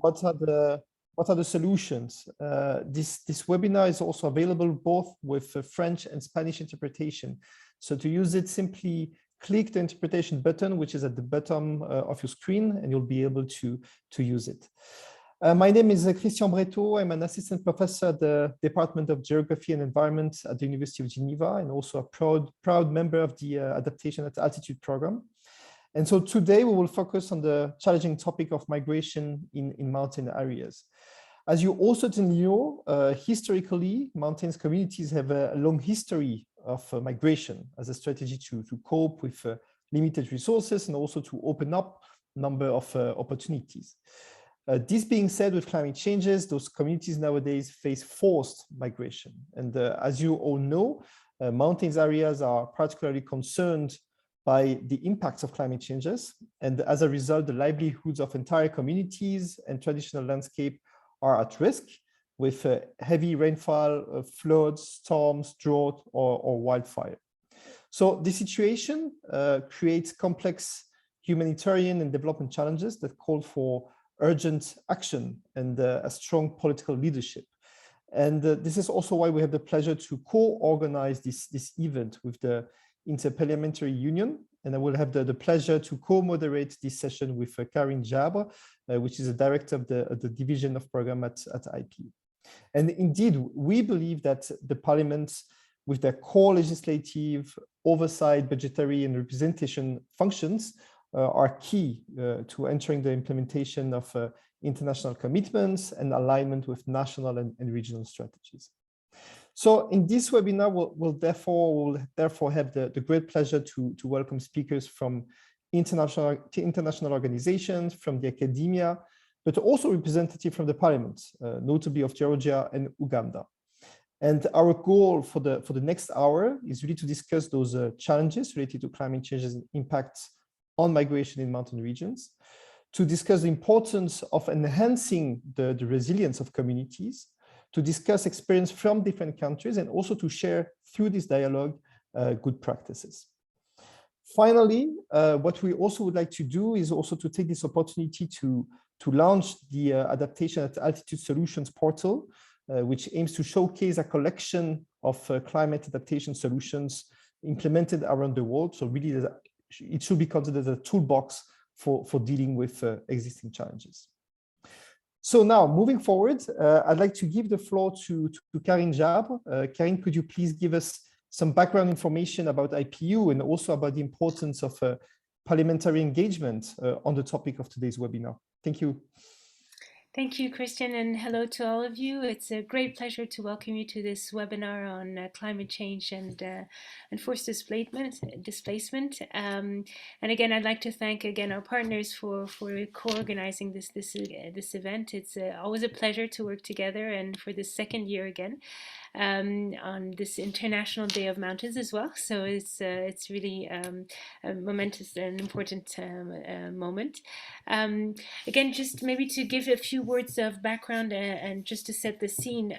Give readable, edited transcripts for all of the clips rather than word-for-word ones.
what are the solutions. This webinar is also available both with French and Spanish interpretation. So to use it, simply click the interpretation button, which is at the bottom of your screen, and you'll be able to use it. My name is Christian Breteau. I'm an assistant professor at the Department of Geography and Environment at the University of Geneva, and also a proud member of the Adaptation at Altitude program. And so today we will focus on the challenging topic of migration in mountain areas. As you also know, historically, mountains communities have a long history of migration as a strategy to cope with limited resources and also to open up a number of opportunities. This being said, with climate changes, those communities nowadays face forced migration. And as you all know, mountains areas are particularly concerned by the impacts of climate changes. And as a result, the livelihoods of entire communities and traditional landscape are at risk with heavy rainfall, floods, storms, drought, or wildfire. So the situation creates complex humanitarian and development challenges that call for urgent action and a strong political leadership. And this is also why we have the pleasure to co-organize this event with the Inter-Parliamentary Union. And I will have the pleasure to co-moderate this session with Karine Jabre, which is the director of the division of program at IP. And indeed, we believe that the Parliament, with their core legislative, oversight, budgetary, and representation functions, are key to entering the implementation of international commitments and alignment with national and regional strategies. So in this webinar, we'll therefore have the great pleasure to welcome speakers from international organizations, from the academia, but also representatives from the parliament, notably of Georgia and Uganda. And our goal for the next hour is really to discuss those challenges related to climate change's impacts on migration in mountain regions, to discuss the importance of enhancing the resilience of communities, to discuss experience from different countries, and also to share through this dialogue good practices. Finally, what we also would like to do is also to take this opportunity to launch the Adaptation at Altitude Solutions portal, which aims to showcase a collection of climate adaptation solutions implemented around the world. So really, it should be considered a toolbox for dealing with existing challenges. So now, moving forward, I'd like to give the floor to Karine Jabre. Karine, could you please give us some background information about IPU and also about the importance of parliamentary engagement on the topic of today's webinar? Thank you. Thank you, Christian, and hello to all of you. It's a great pleasure to welcome you to this webinar on climate change and forced displacement. And again, I'd like to thank again our partners for co-organizing this event. It's always a pleasure to work together, and for the second year again. On this International Day of Mountains as well. So it's really a momentous and important moment. Again, just maybe to give a few words of background and just to set the scene.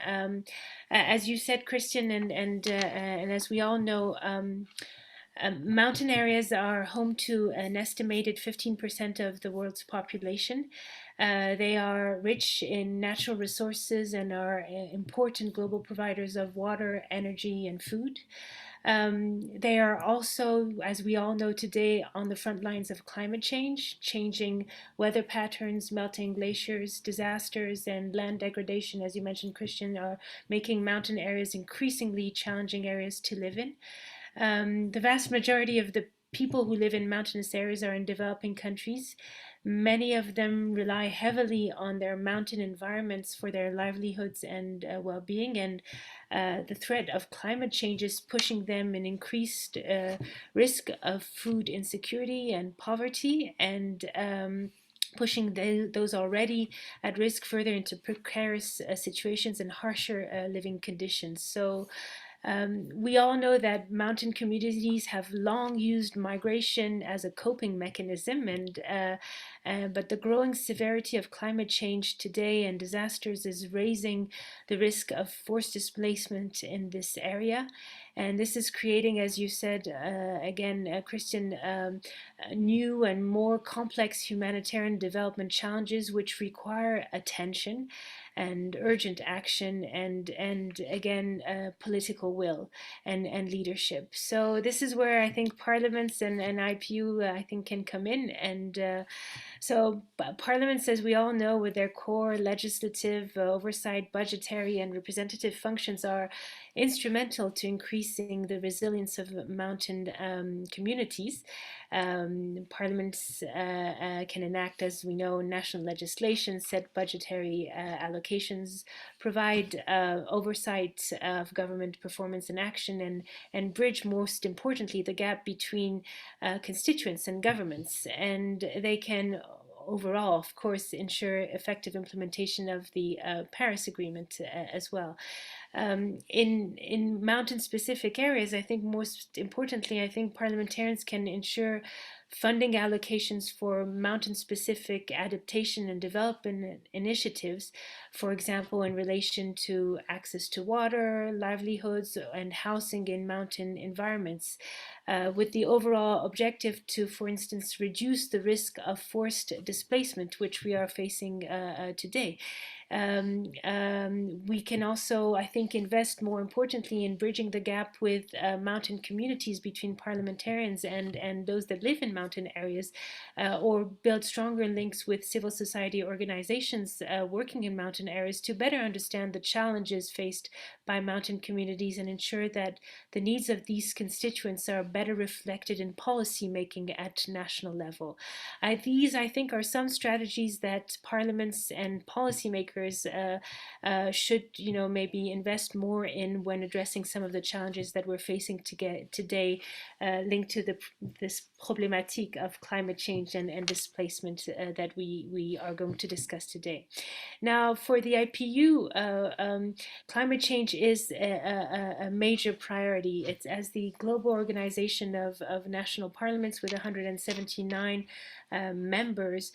As you said, Christian, and as we all know, mountain areas are home to an estimated 15% of the world's population. They are rich in natural resources and are important global providers of water, energy, and food. They are also, as we all know today, on the front lines of climate change, changing weather patterns, melting glaciers, disasters, and land degradation, as you mentioned, Christian, are making mountain areas increasingly challenging areas to live in. The vast majority of the people who live in mountainous areas are in developing countries. Many of them rely heavily on their mountain environments for their livelihoods and well-being, and the threat of climate change is pushing them in increased risk of food insecurity and poverty, and pushing those already at risk further into precarious situations and harsher living conditions. So we all know that mountain communities have long used migration as a coping mechanism, but the growing severity of climate change today and disasters is raising the risk of forced displacement in this area. And this is creating, as you said, again, Christian, new and more complex humanitarian development challenges which require attention and urgent action and again political will and leadership. So this is where I think parliaments and IPU I think can come in. And so parliaments, as we all know, with their core legislative, oversight, budgetary, and representative functions, are instrumental to increasing the resilience of mountain communities. Parliaments can enact, as we know, national legislation, set budgetary allocations, provide oversight of government performance and action, and bridge, most importantly, the gap between constituents and governments. And they can overall, of course, ensure effective implementation of the Paris Agreement as well. In mountain-specific areas, I think most importantly, I think parliamentarians can ensure funding allocations for mountain-specific adaptation and development initiatives, for example, in relation to access to water, livelihoods, and housing in mountain environments, with the overall objective to, for instance, reduce the risk of forced displacement, which we are facing today. We can also, I think, invest more importantly in bridging the gap with mountain communities between parliamentarians and those that live in mountain areas, or build stronger links with civil society organizations working in mountain areas to better understand the challenges faced by mountain communities and ensure that the needs of these constituents are better reflected in policy making at national level. These, I think, are some strategies that parliaments and policymakers should, maybe invest more in when addressing some of the challenges that we're facing today, linked to this problematique of climate change and displacement that we are going to discuss today. Now, for the IPU, climate change is a major priority. It's as the global organization of national parliaments with 179 members.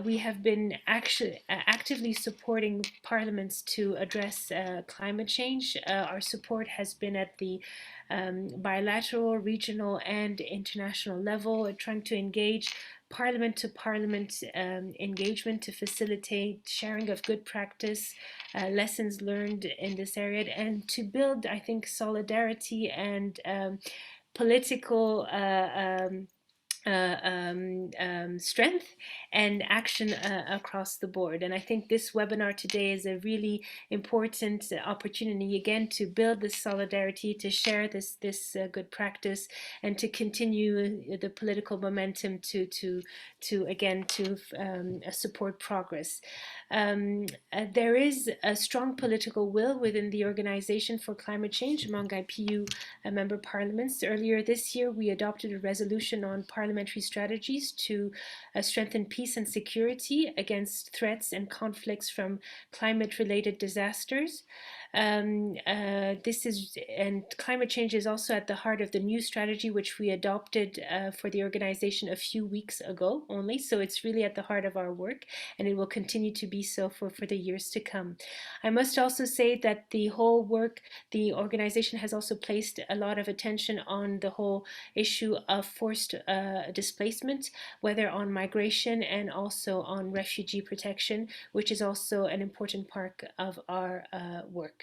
We have been actively supporting parliaments to address climate change. Our support has been at the bilateral, regional, and international level, trying to engage parliament to parliament engagement to facilitate sharing of good practice, lessons learned in this area, and to build, I think, solidarity and political strength and action across the board. And I think this webinar today is a really important opportunity again to build this solidarity, to share this good practice, and to continue the political momentum to support progress. There is a strong political will within the Organization for Climate Change among IPU member parliaments. Earlier this year, we adopted a resolution on parliamentary strategies to strengthen peace and security against threats and conflicts from climate-related disasters. And climate change is also at the heart of the new strategy which we adopted for the organization a few weeks ago only. So it's really at the heart of our work, and it will continue to be so for the years to come. I must also say that the whole work, the organization has also placed a lot of attention on the whole issue of forced displacement, whether on migration and also on refugee protection, which is also an important part of our work.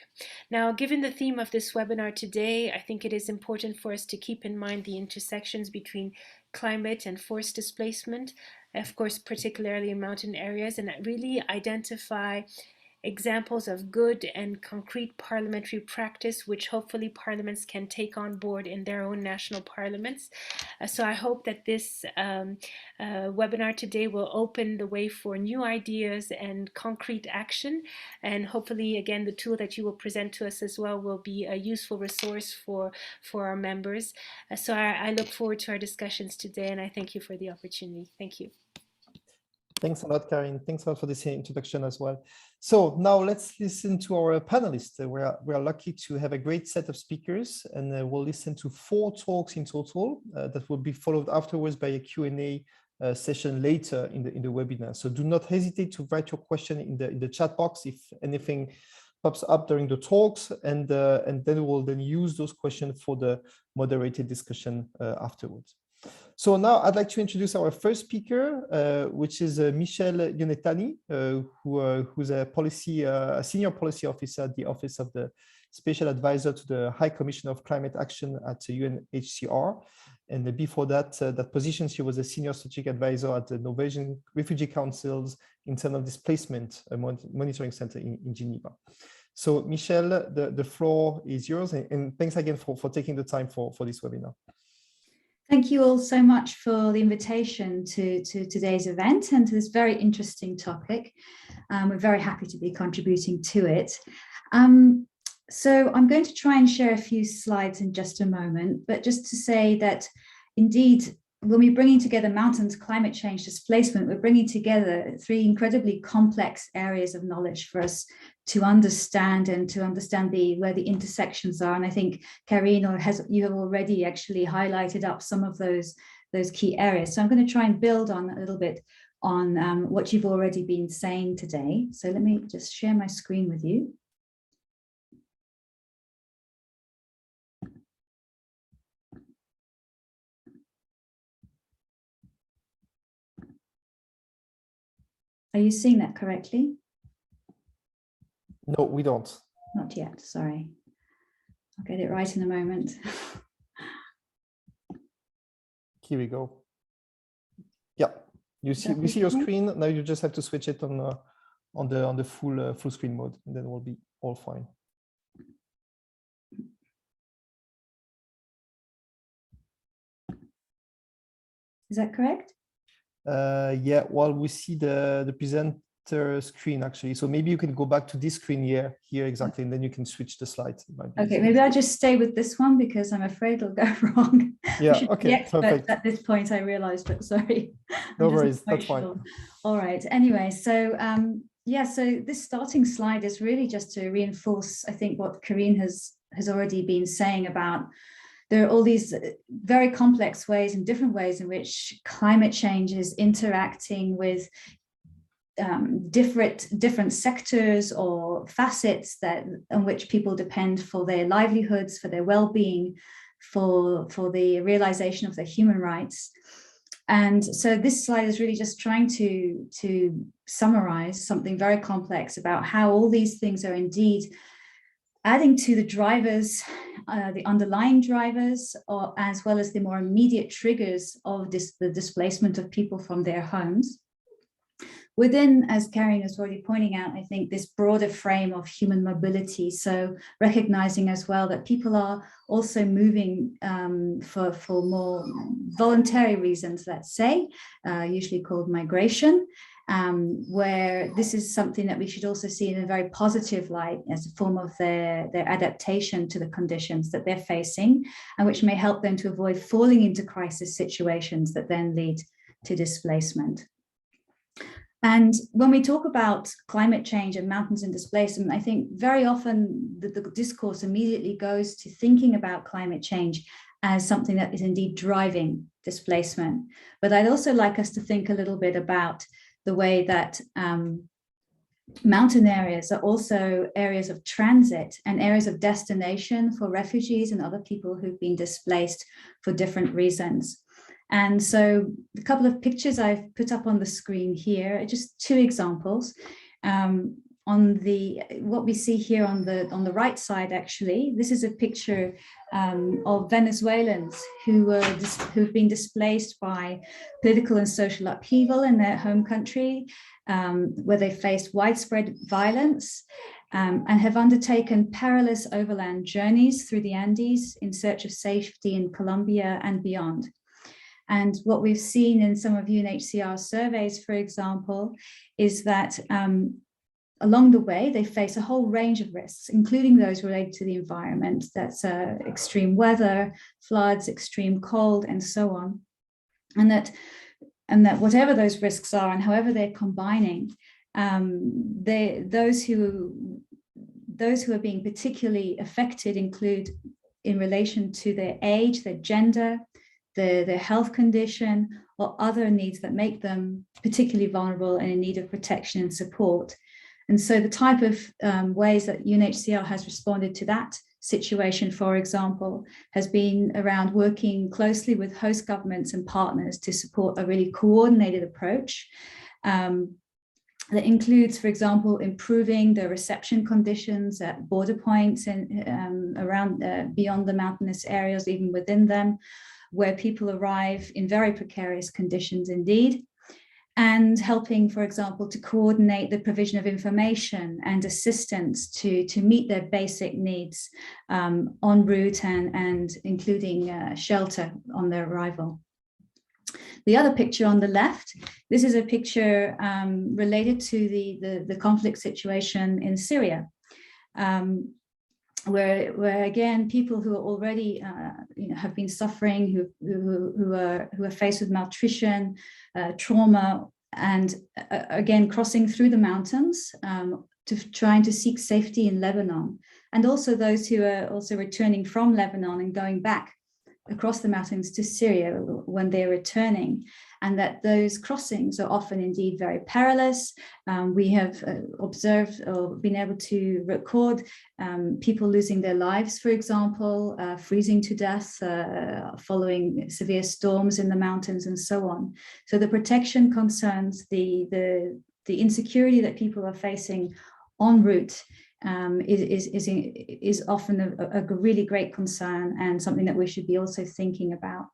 Now, given the theme of this webinar today, I think it is important for us to keep in mind the intersections between climate and forced displacement, of course, particularly in mountain areas, and really identify examples of good and concrete parliamentary practice, which hopefully parliaments can take on board in their own national parliaments. So I hope that this webinar today will open the way for new ideas and concrete action. And hopefully, again, the tool that you will present to us as well will be a useful resource for our members. So I look forward to our discussions today, and I thank you for the opportunity. Thank you. Thanks a lot, Karin. Thanks a lot for this introduction as well. So now let's listen to our panelists. We are lucky to have a great set of speakers, and we'll listen to 4 talks in total that will be followed afterwards by a Q&A session later in the webinar. So do not hesitate to write your question in the chat box if anything pops up during the talks, and then we'll then use those questions for the moderated discussion afterwards. So now I'd like to introduce our first speaker, which is Michel Ionetani, who's a senior policy officer at the Office of the Special Advisor to the High Commissioner of Climate Action at UNHCR. And before that position, she was a senior strategic advisor at the Norwegian Refugee Council's Internal Displacement Monitoring Center in Geneva. So Michel, the floor is yours, and thanks again for taking the time for this webinar. Thank you all so much for the invitation to today's event and to this very interesting topic. We're very happy to be contributing to it. So I'm going to try and share a few slides in just a moment, but just to say that indeed, when we're bringing together mountains, climate change, displacement, we're bringing together three incredibly complex areas of knowledge for us to understand and to understand where the intersections are. And I think Karine, you have already actually highlighted up some of those key areas. So I'm going to try and build on a little bit on what you've already been saying today. So let me just share my screen with you. Are you seeing that correctly? No, we don't. Not yet, sorry. I'll get it right in a moment. Here we go. Yeah, we see your screen. Now you just have to switch it on the full screen mode, and then we'll be all fine. Is that correct? Yeah, well, we see the presenter screen actually. So maybe you can go back to this screen here exactly, and then you can switch the slides. Okay, maybe I'll just stay with this one because I'm afraid it'll go wrong. Yeah, okay, perfect. At this point, I realized, but sorry. No worries, that's fine. All right, anyway, so yeah, so this starting slide is really just to reinforce, I think, what Karine has already been saying about there are all these very complex ways and different ways in which climate change is interacting with different sectors or facets on which people depend for their livelihoods, for their well-being, for the realization of their human rights. And so this slide is really just trying to summarize something very complex about how all these things are indeed adding to the drivers, the underlying drivers, as well as the more immediate triggers of the displacement of people from their homes. Within, as Karine is already pointing out, I think this broader frame of human mobility. So recognizing as well that people are also moving for more voluntary reasons, let's say, usually called migration, where this is something that we should also see in a very positive light as a form of their adaptation to the conditions that they're facing, and which may help them to avoid falling into crisis situations that then lead to displacement. And when we talk about climate change and mountains and displacement, I think very often the discourse immediately goes to thinking about climate change as something that is indeed driving displacement. But I'd also like us to think a little bit about the way that mountain areas are also areas of transit and areas of destination for refugees and other people who've been displaced for different reasons. And so a couple of pictures I've put up on the screen here are just two examples. What we see here on the right side, actually, this is a picture of Venezuelans who've been displaced by political and social upheaval in their home country, where they faced widespread violence and have undertaken perilous overland journeys through the Andes in search of safety in Colombia and beyond. And what we've seen in some of UNHCR surveys, for example, is that along the way, they face a whole range of risks, including those related to the environment. That's extreme weather, floods, extreme cold, and so on. And that whatever those risks are and however they're combining, those who are being particularly affected include in relation to their age, their gender, their health condition, or other needs that make them particularly vulnerable and in need of protection and support. And so the type of ways that UNHCR has responded to that situation, for example, has been around working closely with host governments and partners to support a really coordinated approach that includes, for example, improving the reception conditions at border points and around beyond the mountainous areas, even within them, where people arrive in very precarious conditions indeed, and helping, for example, to coordinate the provision of information and assistance to meet their basic needs en route and including shelter on their arrival. The other picture on the left, this is a picture related to the conflict situation in Syria, where again, people who are already have been suffering, who are faced with malnutrition, trauma, and again crossing through the mountains to trying to seek safety in Lebanon, and also those who are also returning from Lebanon and going back across the mountains to Syria when they're returning, and that those crossings are often indeed very perilous. We have observed or been able to record people losing their lives, for example, freezing to death following severe storms in the mountains and so on. So the protection concerns, the insecurity that people are facing en route is often a really great concern, and something that we should be also thinking about.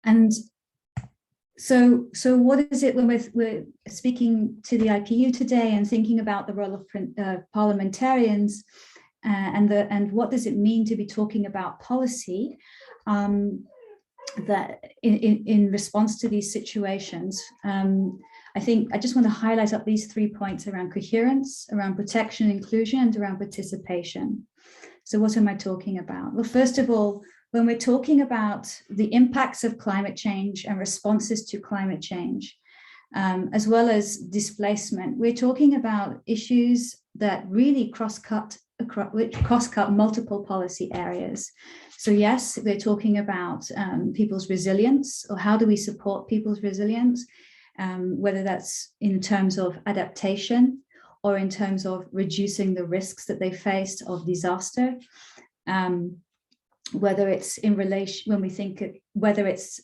And so what is it when we're speaking to the IPU today and thinking about the role of parliamentarians, and what does it mean to be talking about policy that in response to these situations? I think I just want to highlight up these 3 points around coherence, around protection and inclusion, and around participation. So what am I talking about? Well, first of all, when we're talking about the impacts of climate change and responses to climate change, as well as displacement, we're talking about issues that really cross-cut multiple policy areas. So yes, we're talking about people's resilience, or how do we support people's resilience, whether that's in terms of adaptation or in terms of reducing the risks that they faced of disaster, whether it's in relation, when we think, whether it's,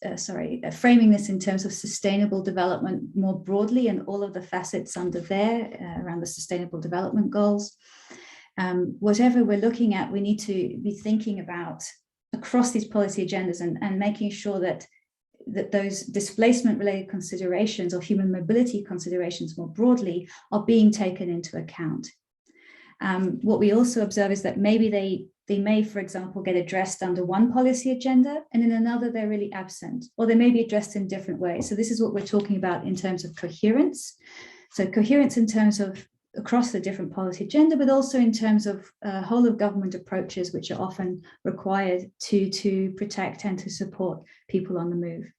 framing this in terms of sustainable development more broadly and all of the facets under there around the sustainable development goals. Whatever we're looking at, we need to be thinking about across these policy agendas and making sure that those displacement related considerations or human mobility considerations more broadly are being taken into account. What we also observe is that maybe they may, for example, get addressed under one policy agenda, and in another they're really absent, or they may be addressed in different ways. So this is what we're talking about in terms of coherence. So coherence in terms of across the different policy agenda, but also in terms of whole of government approaches, which are often required to protect and to support people on the move.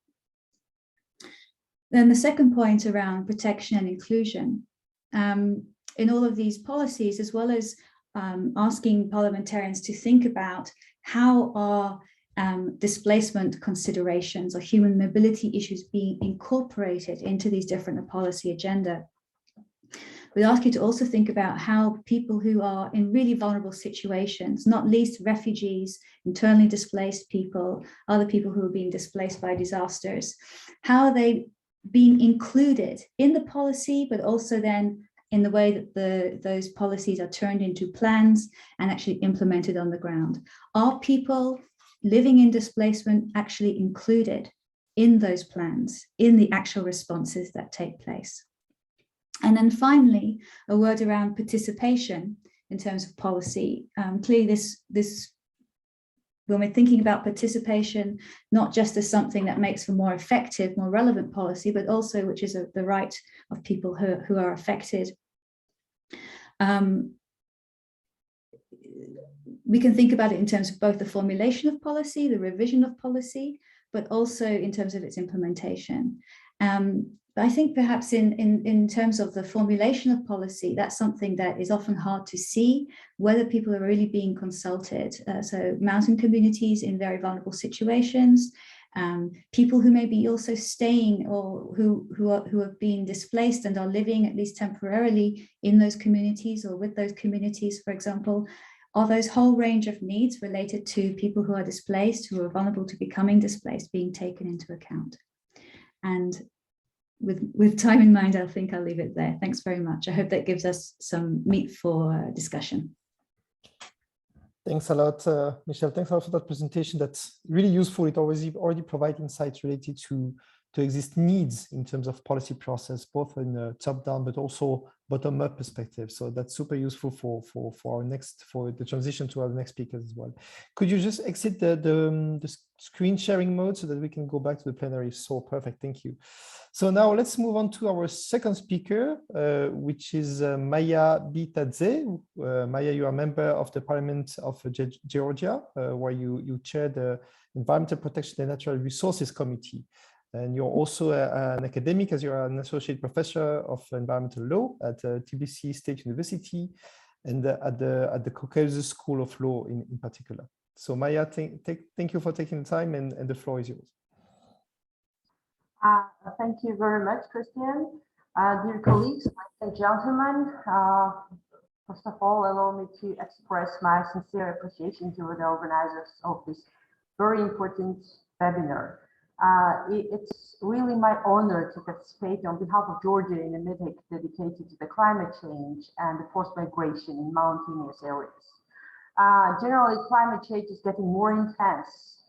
Then the second point around protection and inclusion. In all of these policies, as well as asking parliamentarians to think about how are displacement considerations or human mobility issues being incorporated into these different policy agenda. We ask you to also think about how people who are in really vulnerable situations, not least refugees, internally displaced people, other people who are being displaced by disasters, how are they being included in the policy, but also then in the way that those policies are turned into plans and actually implemented on the ground. Are people living in displacement actually included in those plans, in the actual responses that take place? And then finally, a word around participation in terms of policy. Clearly, this when we're thinking about participation, not just as something that makes for more effective, more relevant policy, but also which is the right of people who are affected. We can think about it in terms of both the formulation of policy, the revision of policy, but also in terms of its implementation. But I think perhaps in terms of the formulation of policy, that's something that is often hard to see, whether people are really being consulted. So mountain communities in very vulnerable situations, people who may be also staying or who have been displaced and are living at least temporarily in those communities or with those communities, for example, are those whole range of needs related to people who are displaced, who are vulnerable to becoming displaced, being taken into account. And with time in mind, I think I'll leave it there. Thanks very much. I hope that gives us some meat for discussion. Thanks a lot, Michelle. Thanks a lot for that presentation. That's really useful. It already provides insights related to exist needs in terms of policy process, both in a top-down but also bottom-up perspective. So that's super useful for the transition to our next speakers as well. Could you just exit the screen sharing mode so that we can go back to the plenary? So perfect, thank you. So now let's move on to our second speaker, which is Maya Bitadze. Maya, you are a member of the Parliament of Georgia, where you chair the Environmental Protection and Natural Resources Committee. And you're also an academic, as you're an associate professor of environmental law at TBC State University and at the Caucasus School of Law in particular. So Maya, thank you for taking the time, and the floor is yours. Thank you very much, Christian. Dear colleagues, ladies and gentlemen, first of all, allow me to express my sincere appreciation to the organizers of this very important webinar. It's really my honor to participate on behalf of Georgia in a meeting dedicated to the climate change and the forced migration in mountainous areas. Generally, climate change is getting more intense,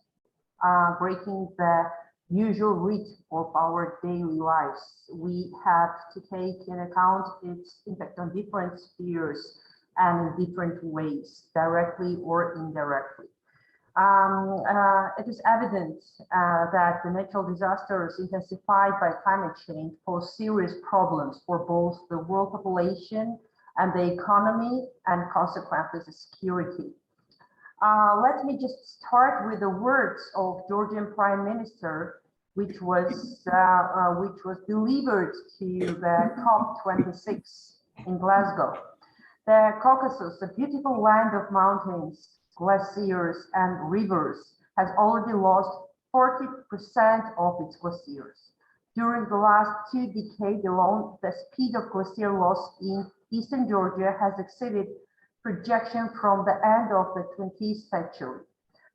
breaking the usual rhythm of our daily lives. We have to take into account its impact on different spheres and in different ways, directly or indirectly. It is evident that the natural disasters intensified by climate change pose serious problems for both the world population and the economy, and consequently the security. Let me just start with the words of Georgian Prime Minister, which was delivered to the COP26 in Glasgow. The Caucasus, a beautiful land of mountains, glaciers, and rivers, has already lost 40% of its glaciers. During the last 2 decades alone, the speed of glacier loss in eastern Georgia has exceeded projection from the end of the 20th century.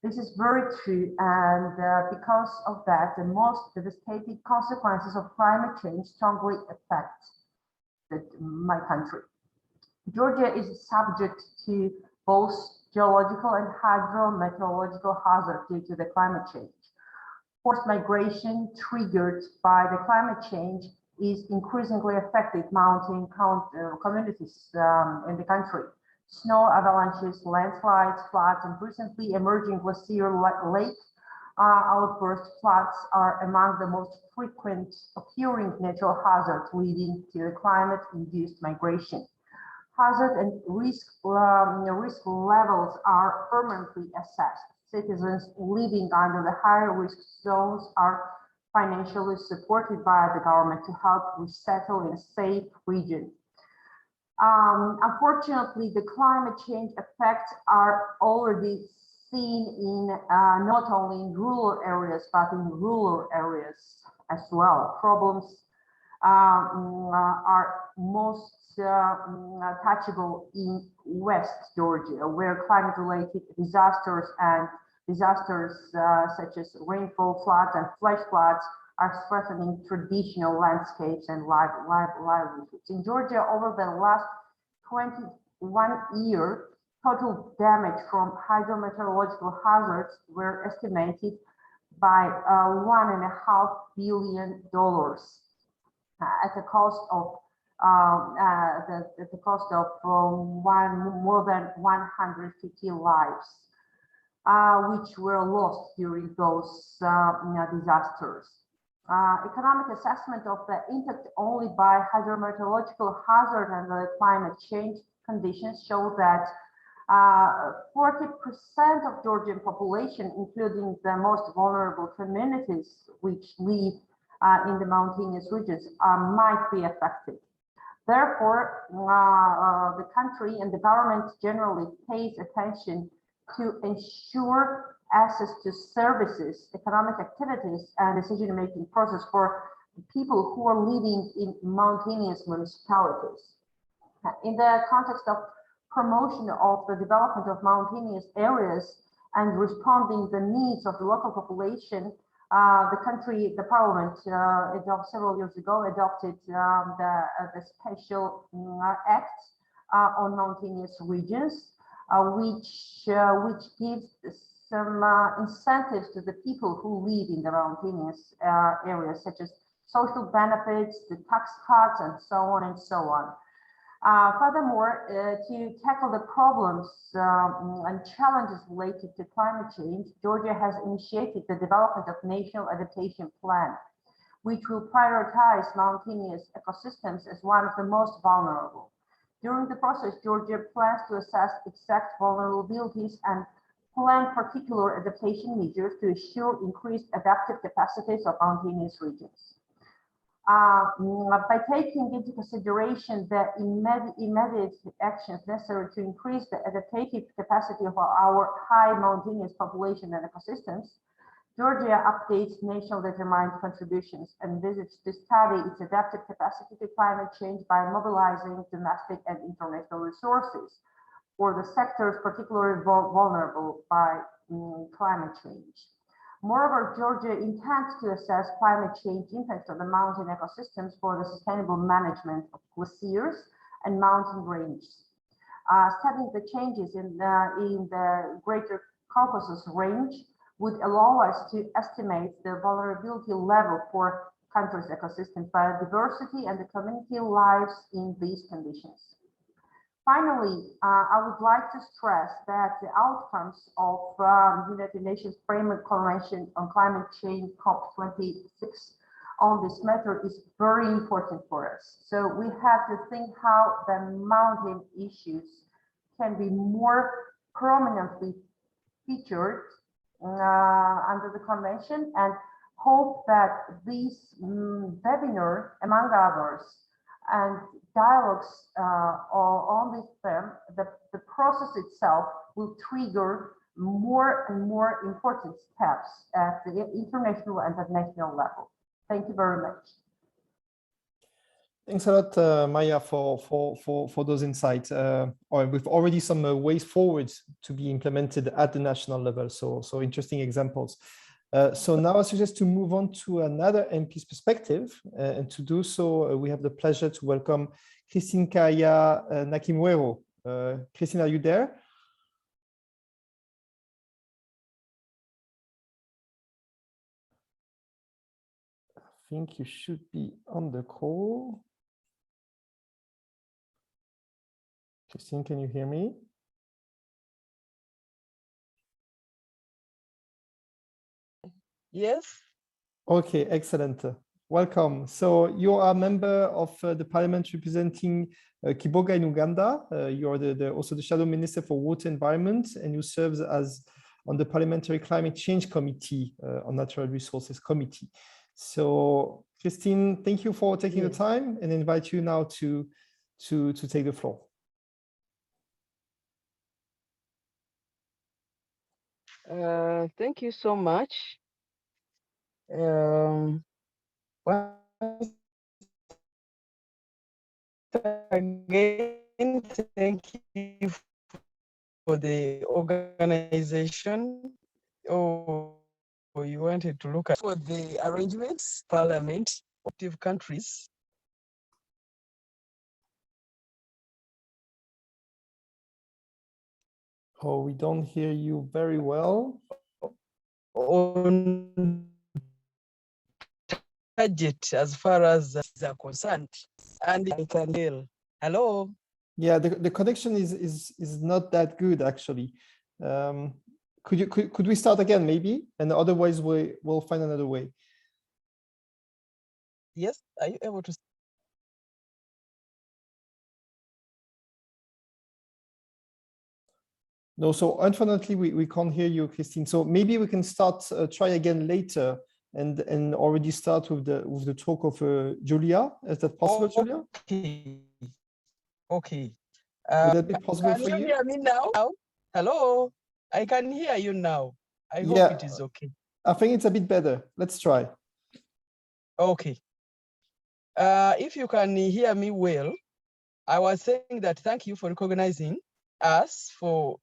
This is very true, and because of that, the most devastating consequences of climate change strongly affect my country. Georgia is subject to both geological and hydrometeorological hazard due to the climate change. Forced migration triggered by the climate change is increasingly affecting mountain communities in the country. Snow avalanches, landslides, floods, and recently emerging glacier lake outburst floods are among the most frequent occurring natural hazards leading to the climate-induced migration. Hazard and risk levels are permanently assessed. Citizens living under the higher risk zones are financially supported by the government to help resettle in a safe region. Unfortunately, the climate change effects are already seen in not only in rural areas, but in rural areas as well. Problems are most touchable in West Georgia, where climate-related disasters such as rainfall, floods, and flash floods are threatening traditional landscapes and livelihoods. In Georgia, over the last 21 years, total damage from hydrometeorological hazards were estimated by $1.5 billion at the cost of more than 150 lives, which were lost during those disasters. Economic assessment of the impact only by hydrometeorological hazard and the climate change conditions show that 40% of Georgian population, including the most vulnerable communities which live in the mountainous regions, might be affected. Therefore, the country and the government generally pays attention to ensure access to services, economic activities, and decision-making process for people who are living in mountainous municipalities. In the context of promotion of the development of mountainous areas and responding the needs of the local population, the parliament, several years ago, adopted the special act on mountainous regions, which gives some incentives to the people who live in the mountainous areas, such as social benefits, the tax cuts, and so on and so on. Furthermore, to tackle the problems and challenges related to climate change, Georgia has initiated the development of National Adaptation Plan, which will prioritize mountainous ecosystems as one of the most vulnerable. During the process, Georgia plans to assess exact vulnerabilities and plan particular adaptation measures to ensure increased adaptive capacities of mountainous regions. By taking into consideration the immediate actions necessary to increase the adaptive capacity of our high mountainous population and ecosystems, Georgia updates national determined contributions and visits to study its adaptive capacity to climate change by mobilizing domestic and international resources for the sectors particularly vulnerable by climate change. Moreover, Georgia intends to assess climate change impacts on the mountain ecosystems for the sustainable management of glaciers and mountain ranges. Studying the changes in the Greater Caucasus Range would allow us to estimate the vulnerability level for country's ecosystems, biodiversity, and the community lives in these conditions. Finally, I would like to stress that the outcomes of the United Nations Framework Convention on Climate Change COP26 on this matter is very important for us. So we have to think how the mountain issues can be more prominently featured under the convention, and hope that this webinar, among others, and dialogues on this theme, the process itself will trigger more and more important steps at the international and at national level. Thank you very much. Thanks a lot, Maya, for those insights. We've already some ways forward to be implemented at the national level. So interesting examples. So now I suggest to move on to another MP's perspective, and to do so, we have the pleasure to welcome Christine Kaya Nakimuero. Christine, are you there? I think you should be on the call. Christine, can you hear me? Yes. Okay, excellent. Welcome. So you are a member of the parliament representing Kiboga in Uganda. You are also the Shadow Minister for Water Environment, and you serve as on the Parliamentary Climate Change Committee on Natural Resources Committee. So Christine, thank you for taking the time, and I invite you now to take the floor. Thank you so much. Once again, thank you for the organization. Oh, you wanted to look at for the arrangements, parliament, active countries. Oh, we don't hear you very well. On target as far as are concerned, and I can tell. Hello. Yeah, the connection is not that good actually. Could we start again maybe, and otherwise we'll find another way. Yes, are you able to? No, so unfortunately we can't hear you, Christine. So maybe we can start try again later and already start with the talk of Julia. Is that possible, Julia? Okay. Would that be possible for you? Can you hear me now? Hello, I can hear you now. I hope it is okay. I think it's a bit better. Let's try. Okay. If you can hear me well, I was saying that thank you for recognizing us for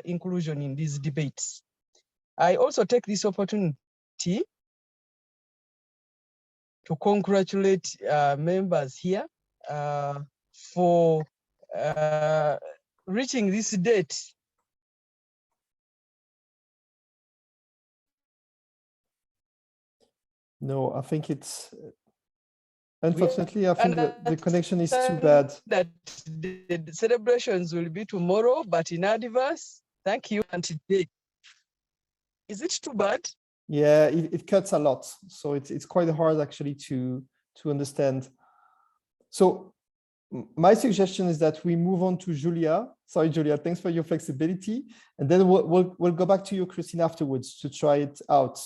inclusion in these debates. I also take this opportunity to congratulate members here for reaching this date. No, I think it's, unfortunately, I think the connection is too bad. That the celebrations will be tomorrow, but in advance, thank you. And today, is it too bad? Yeah, it cuts a lot. So it's quite hard actually to understand. So my suggestion is that we move on to Julia. Sorry, Julia, thanks for your flexibility. And then we'll go back to you, Christine, afterwards to try it out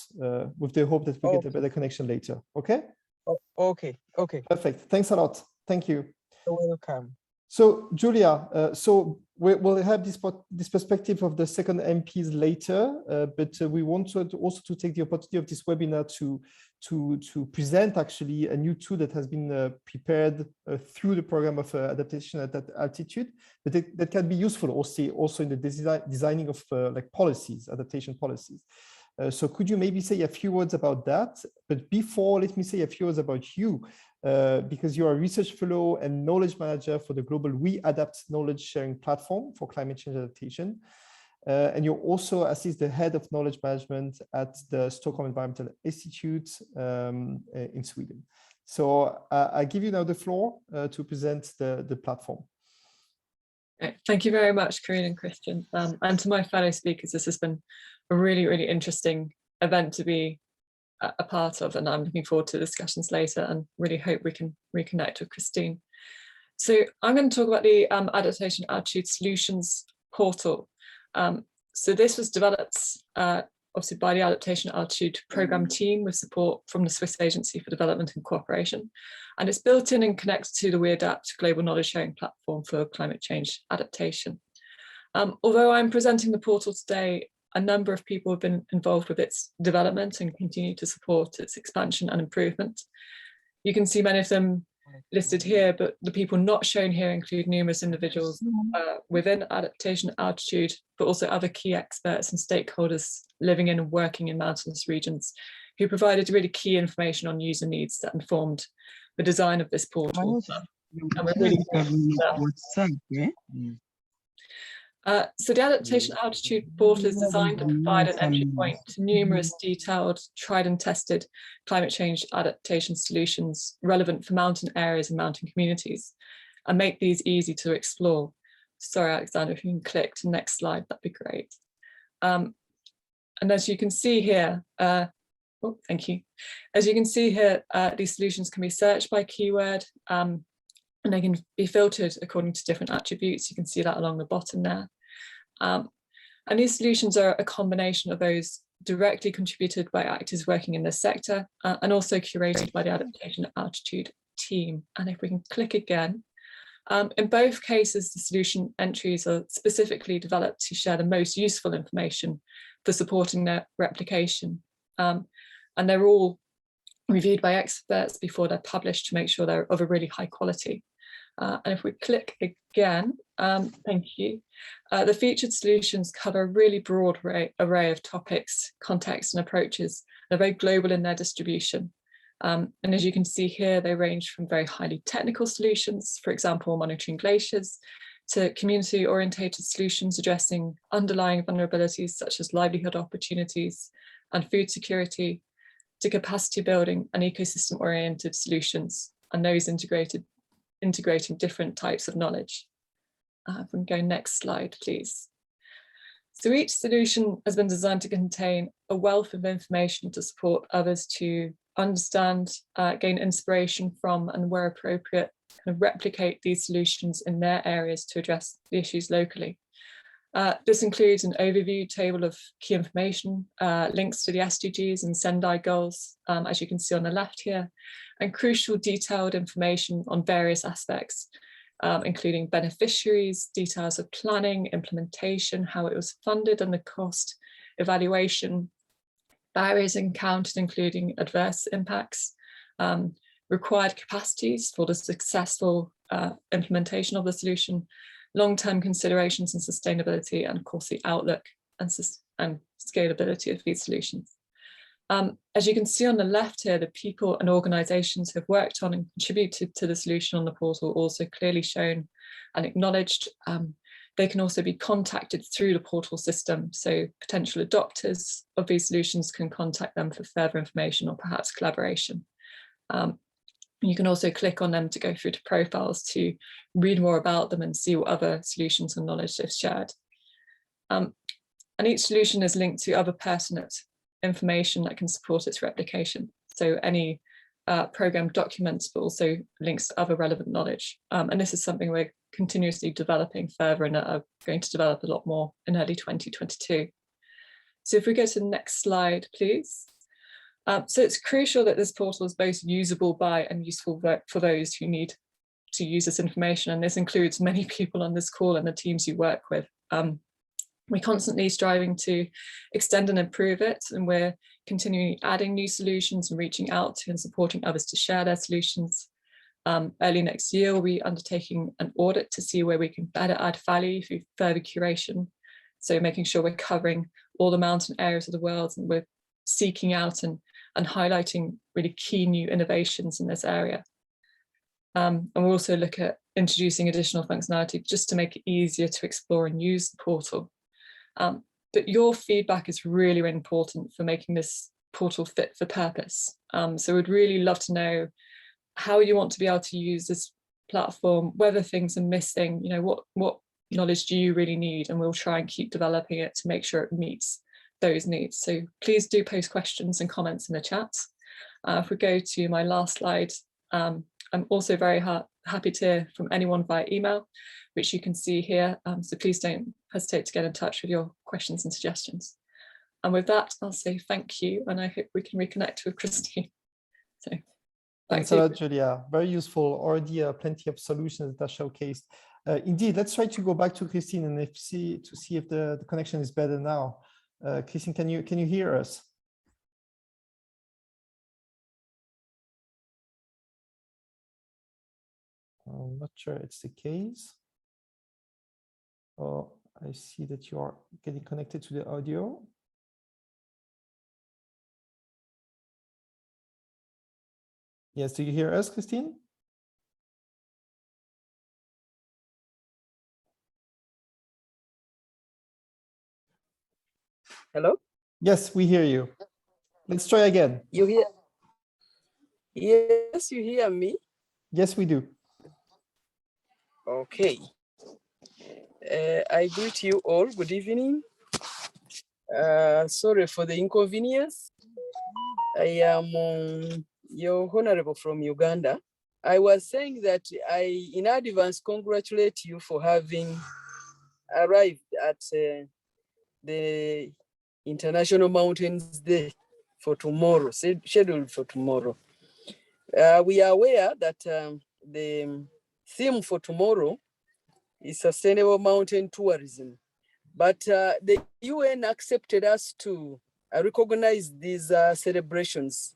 with the hope that we get a better connection later. Okay? Okay. Perfect. Thanks a lot. Thank you. You're welcome. So Julia, so we'll have this perspective of the second MPs later, but we want to also to take the opportunity of this webinar to present actually a new tool that has been prepared through the program of adaptation at altitude, but that can be useful also in the designing of like policies, adaptation policies. So could you maybe say a few words about that? But before, let me say a few words about you. Because you are a research fellow and knowledge manager for the global We Adapt knowledge sharing platform for climate change adaptation. And you also assist the head of knowledge management at the Stockholm Environmental Institute in Sweden. So I give you now the floor to present the platform. Thank you very much, Corinne and Christian. And to my fellow speakers, this has been a really, really interesting event to be a part of, and I'm looking forward to discussions later and really hope we can reconnect with Christine. So I'm going to talk about the Adaptation Altitude Solutions portal. So this was developed obviously by the Adaptation Altitude Programme team with support from the Swiss Agency for Development and Cooperation. And it's built in and connects to the We Adapt global knowledge sharing platform for climate change adaptation. Although I'm presenting the portal today, a number of people have been involved with its development and continue to support its expansion and improvement. You can see many of them listed here, but the people not shown here include numerous individuals within Adaptation Altitude, but also other key experts and stakeholders living in and working in mountainous regions who provided really key information on user needs that informed the design of this portal. And we're really so the Adaptation Altitude portal is designed to provide an entry point to numerous detailed, tried and tested climate change adaptation solutions relevant for mountain areas and mountain communities, and make these easy to explore. Sorry, Alexander, if you can click to the next slide, that'd be great. And as you can see here, oh, thank you. As you can see here, these solutions can be searched by keyword, and they can be filtered according to different attributes. You can see that along the bottom there. And these solutions are a combination of those directly contributed by actors working in this sector and also curated by the Adaptation Altitude team. And if we can click again, in both cases, the solution entries are specifically developed to share the most useful information for supporting their replication. And they're all reviewed by experts before they're published to make sure they're of a really high quality. And if we click again, thank you. The featured solutions cover a really broad array of topics, contexts and approaches. They're very global in their distribution. And as you can see here, they range from very highly technical solutions, for example, monitoring glaciers, to community-orientated solutions addressing underlying vulnerabilities such as livelihood opportunities and food security, to capacity building and ecosystem-oriented solutions, and those integrating different types of knowledge. If we can go next slide, please. So each solution has been designed to contain a wealth of information to support others to understand, gain inspiration from, and where appropriate, kind of replicate these solutions in their areas to address the issues locally. This includes an overview table of key information, links to the SDGs and Sendai goals, as you can see on the left here, and crucial detailed information on various aspects, including beneficiaries, details of planning, implementation, how it was funded and the cost, evaluation, barriers encountered, including adverse impacts, required capacities for the successful implementation of the solution, long-term considerations and sustainability, and of course the outlook and scalability of these solutions. As you can see on the left here, the people and organisations who have worked on and contributed to the solution on the portal also clearly shown and acknowledged. They can also be contacted through the portal system, so potential adopters of these solutions can contact them for further information or perhaps collaboration. You can also click on them to go through to profiles to read more about them and see what other solutions and knowledge they've shared. And each solution is linked to other pertinent information that can support its replication. So any program documents, but also links to other relevant knowledge. And this is something we're continuously developing further and are going to develop a lot more in early 2022. So if we go to the next slide, please. So it's crucial that this portal is both usable by and useful for those who need to use this information. And this includes many people on this call and the teams you work with. We're constantly striving to extend and improve it, and we're continually adding new solutions and reaching out to and supporting others to share their solutions. Early next year, we'll be undertaking an audit to see where we can better add value through further curation. So making sure we're covering all the mountain areas of the world, and we're seeking out and highlighting really key new innovations in this area. And we'll also look at introducing additional functionality just to make it easier to explore and use the portal. But your feedback is really, really important for making this portal fit for purpose. So we'd really love to know how you want to be able to use this platform, whether things are missing, you know, what knowledge do you really need, and we'll try and keep developing it to make sure it meets those needs. So please do post questions and comments in the chat. If we go to my last slide, I'm also very happy to hear from anyone via email, which you can see here. So please don't hesitate to get in touch with your questions and suggestions. And with that, I'll say thank you, and I hope we can reconnect with Christine. So thanks a lot, Julia. Very useful. Already plenty of solutions that are showcased. Indeed, let's try to go back to Christine and see if the connection is better now. Christine, can you hear us? I'm not sure it's the case. Oh, I see that you are getting connected to the audio. Yes, do you hear us, Christine? Hello? Yes, we hear you. Let's try again. You hear? Yes, you hear me? Yes, we do. Okay. I greet you all. Good evening. Sorry for the inconvenience. I am your honorable from Uganda. I was saying that I, in advance, congratulate you for having arrived at the International Mountains Day for tomorrow, scheduled for tomorrow. We are aware that the theme for tomorrow is sustainable mountain tourism, but the UN accepted us to recognize these celebrations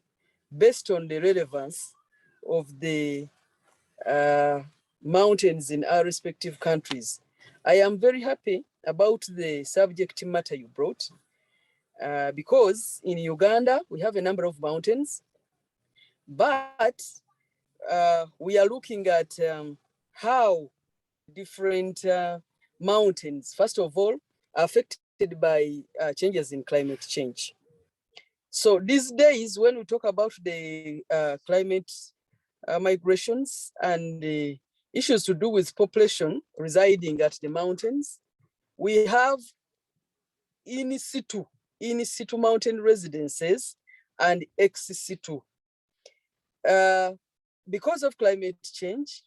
based on the relevance of the mountains in our respective countries. I am very happy about the subject matter you brought because in Uganda, we have a number of mountains, but we are looking at how different mountains, first of all, are affected by changes in climate change. So these days, when we talk about the climate migrations and the issues to do with population residing at the mountains, we have in situ mountain residences and ex situ. Because of climate change,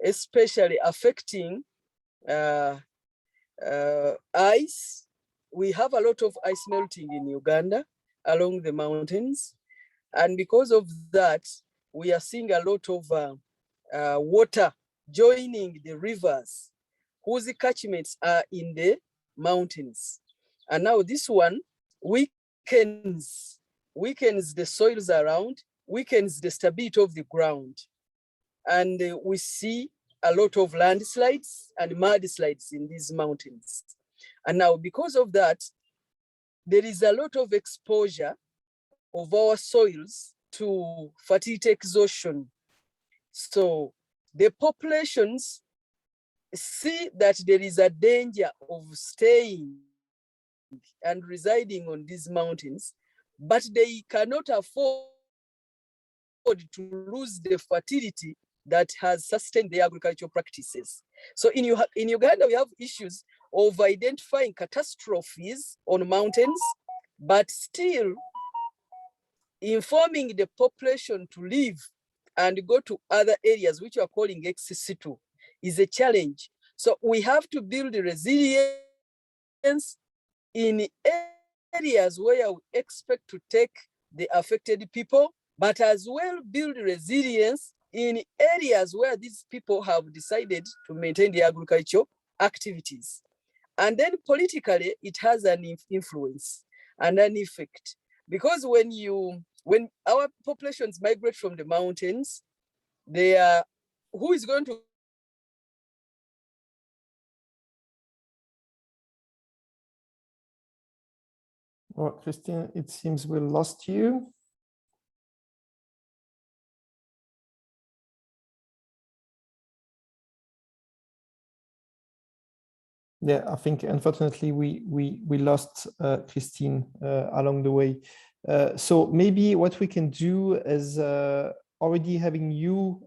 especially affecting ice, we have a lot of ice melting in Uganda along the mountains. And because of that, we are seeing a lot of water joining the rivers whose catchments are in the mountains. And now this one weakens the soils around, weakens the stability of the ground. And we see a lot of landslides and mudslides in these mountains. And now because of that, there is a lot of exposure of our soils to fertility exhaustion. So the populations see that there is a danger of staying and residing on these mountains, but they cannot afford to lose the fertility that has sustained their agricultural practices. So in Uganda, we have issues of identifying catastrophes on mountains, but still informing the population to leave and go to other areas, which we are calling ex situ, is a challenge. So we have to build resilience in areas where we expect to take the affected people, but as well build resilience in areas where these people have decided to maintain the agricultural activities. And then politically, it has an influence and an effect. Because when our populations migrate from the mountains, who is going to Well, Christine, it seems we lost you. Yeah, I think unfortunately we lost Christine along the way. So maybe what we can do is already having you,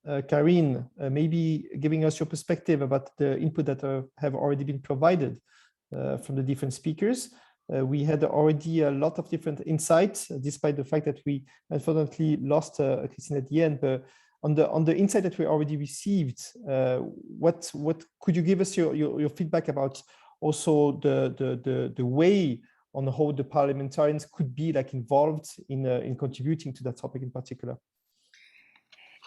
Karine, maybe giving us your perspective about the input that have already been provided from the different speakers. We had already a lot of different insights, despite the fact that we unfortunately lost Christine at the end. But on the insight that we already received, what could you give us your feedback about also the way on how the parliamentarians could be like involved in contributing to that topic in particular?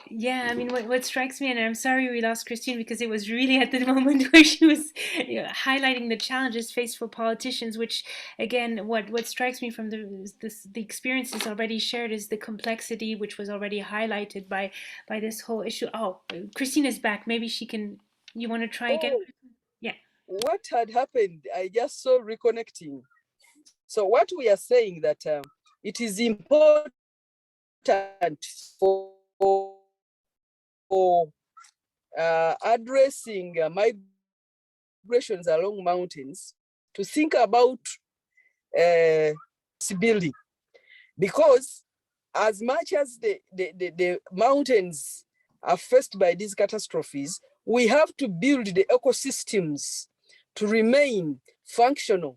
Yeah, I mean, what strikes me, and I'm sorry we lost Christine because it was really at the moment where she was highlighting the challenges faced for politicians, which again, what strikes me from the experiences already shared is the complexity, which was already highlighted by this whole issue. Oh, Christine is back. Maybe she can, you want to try again? Yeah. What had happened, I just saw reconnecting. So what we are saying that it is important for addressing migrations along mountains to think about building, because as much as the mountains are faced by these catastrophes, we have to build the ecosystems to remain functional.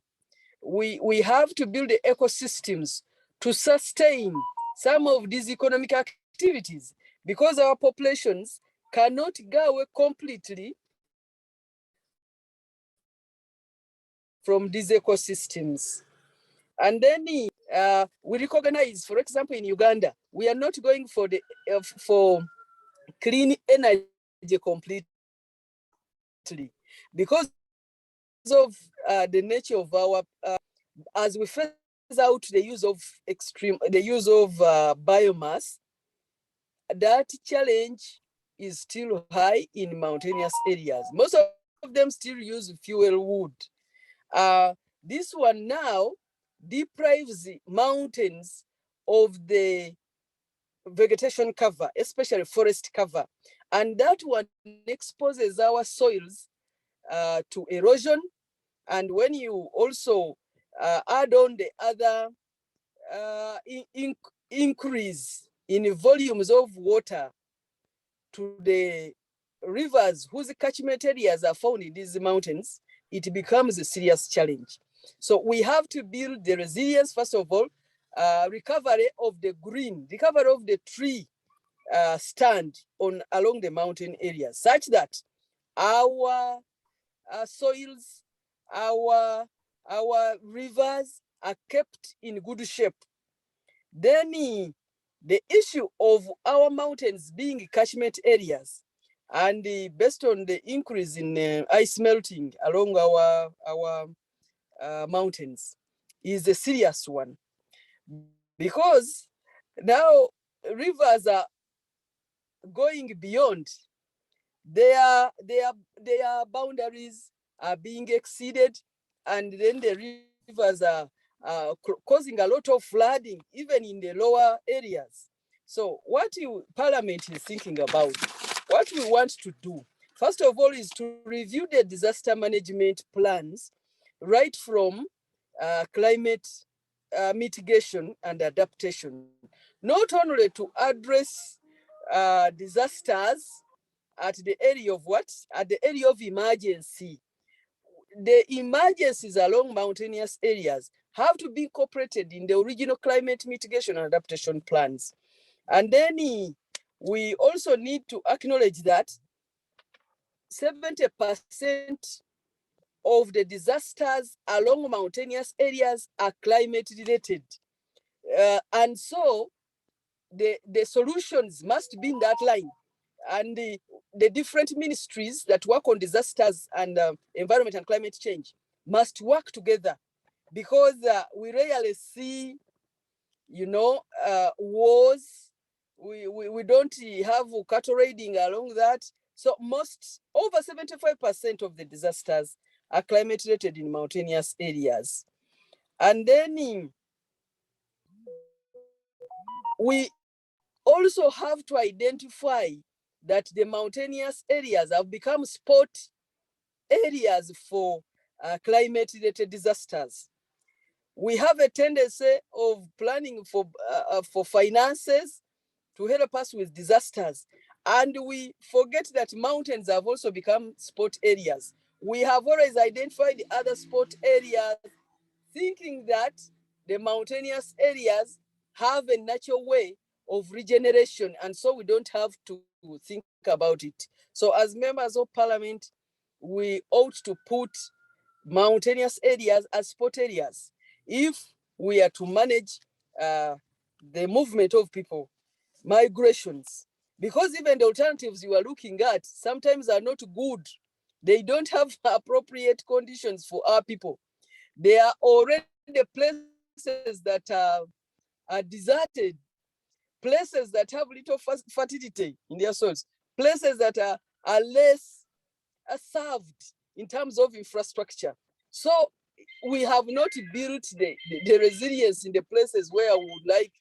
We have to build the ecosystems to sustain some of these economic activities, because our populations cannot go away completely from these ecosystems. And then we recognize, for example, in Uganda, we are not going for clean energy completely because of the nature of our, as we phase out the use of biomass, that challenge is still high in mountainous areas. Most of them still use fuel wood. This one now deprives the mountains of the vegetation cover, especially forest cover. And that one exposes our soils to erosion. And when you also add on the other increase in volumes of water to the rivers whose catchment areas are found in these mountains, it becomes a serious challenge. So we have to build the resilience, first of all, recovery of the green, recovery of the tree stand along the mountain areas, such that our soils, our rivers are kept in good shape. Then the issue of our mountains being catchment areas, and based on the increase in ice melting along our mountains, is a serious one, because now rivers are going beyond. Their boundaries are being exceeded, and then the rivers are causing a lot of flooding, even in the lower areas. So what Parliament is thinking about, what we want to do, first of all, is to review the disaster management plans right from climate mitigation and adaptation, not only to address disasters at the area of what? At the area of emergency. The emergencies along mountainous areas have to be incorporated in the original climate mitigation and adaptation plans. And then we also need to acknowledge that 70% of the disasters along mountainous areas are climate related. And so the solutions must be in that line. And the different ministries that work on disasters and environment and climate change must work together, because we rarely see, wars. We don't have cattle raiding along that. So over 75% of the disasters are climate related in mountainous areas. And then we also have to identify that the mountainous areas have become spot areas for climate-related disasters. We have a tendency of planning for finances to help us with disasters, and we forget that mountains have also become spot areas. We have always identified the other spot areas, thinking that the mountainous areas have a natural way of regeneration, and so we don't have to think about it. So as members of Parliament, we ought to put mountainous areas as spot areas if we are to manage the movement of people, migrations, because even the alternatives you are looking at sometimes are not good. They don't have appropriate conditions for our people. They are already places that are deserted, places that have little fertility in their soils, places that are less served in terms of infrastructure. So we have not built the resilience in the places where we would like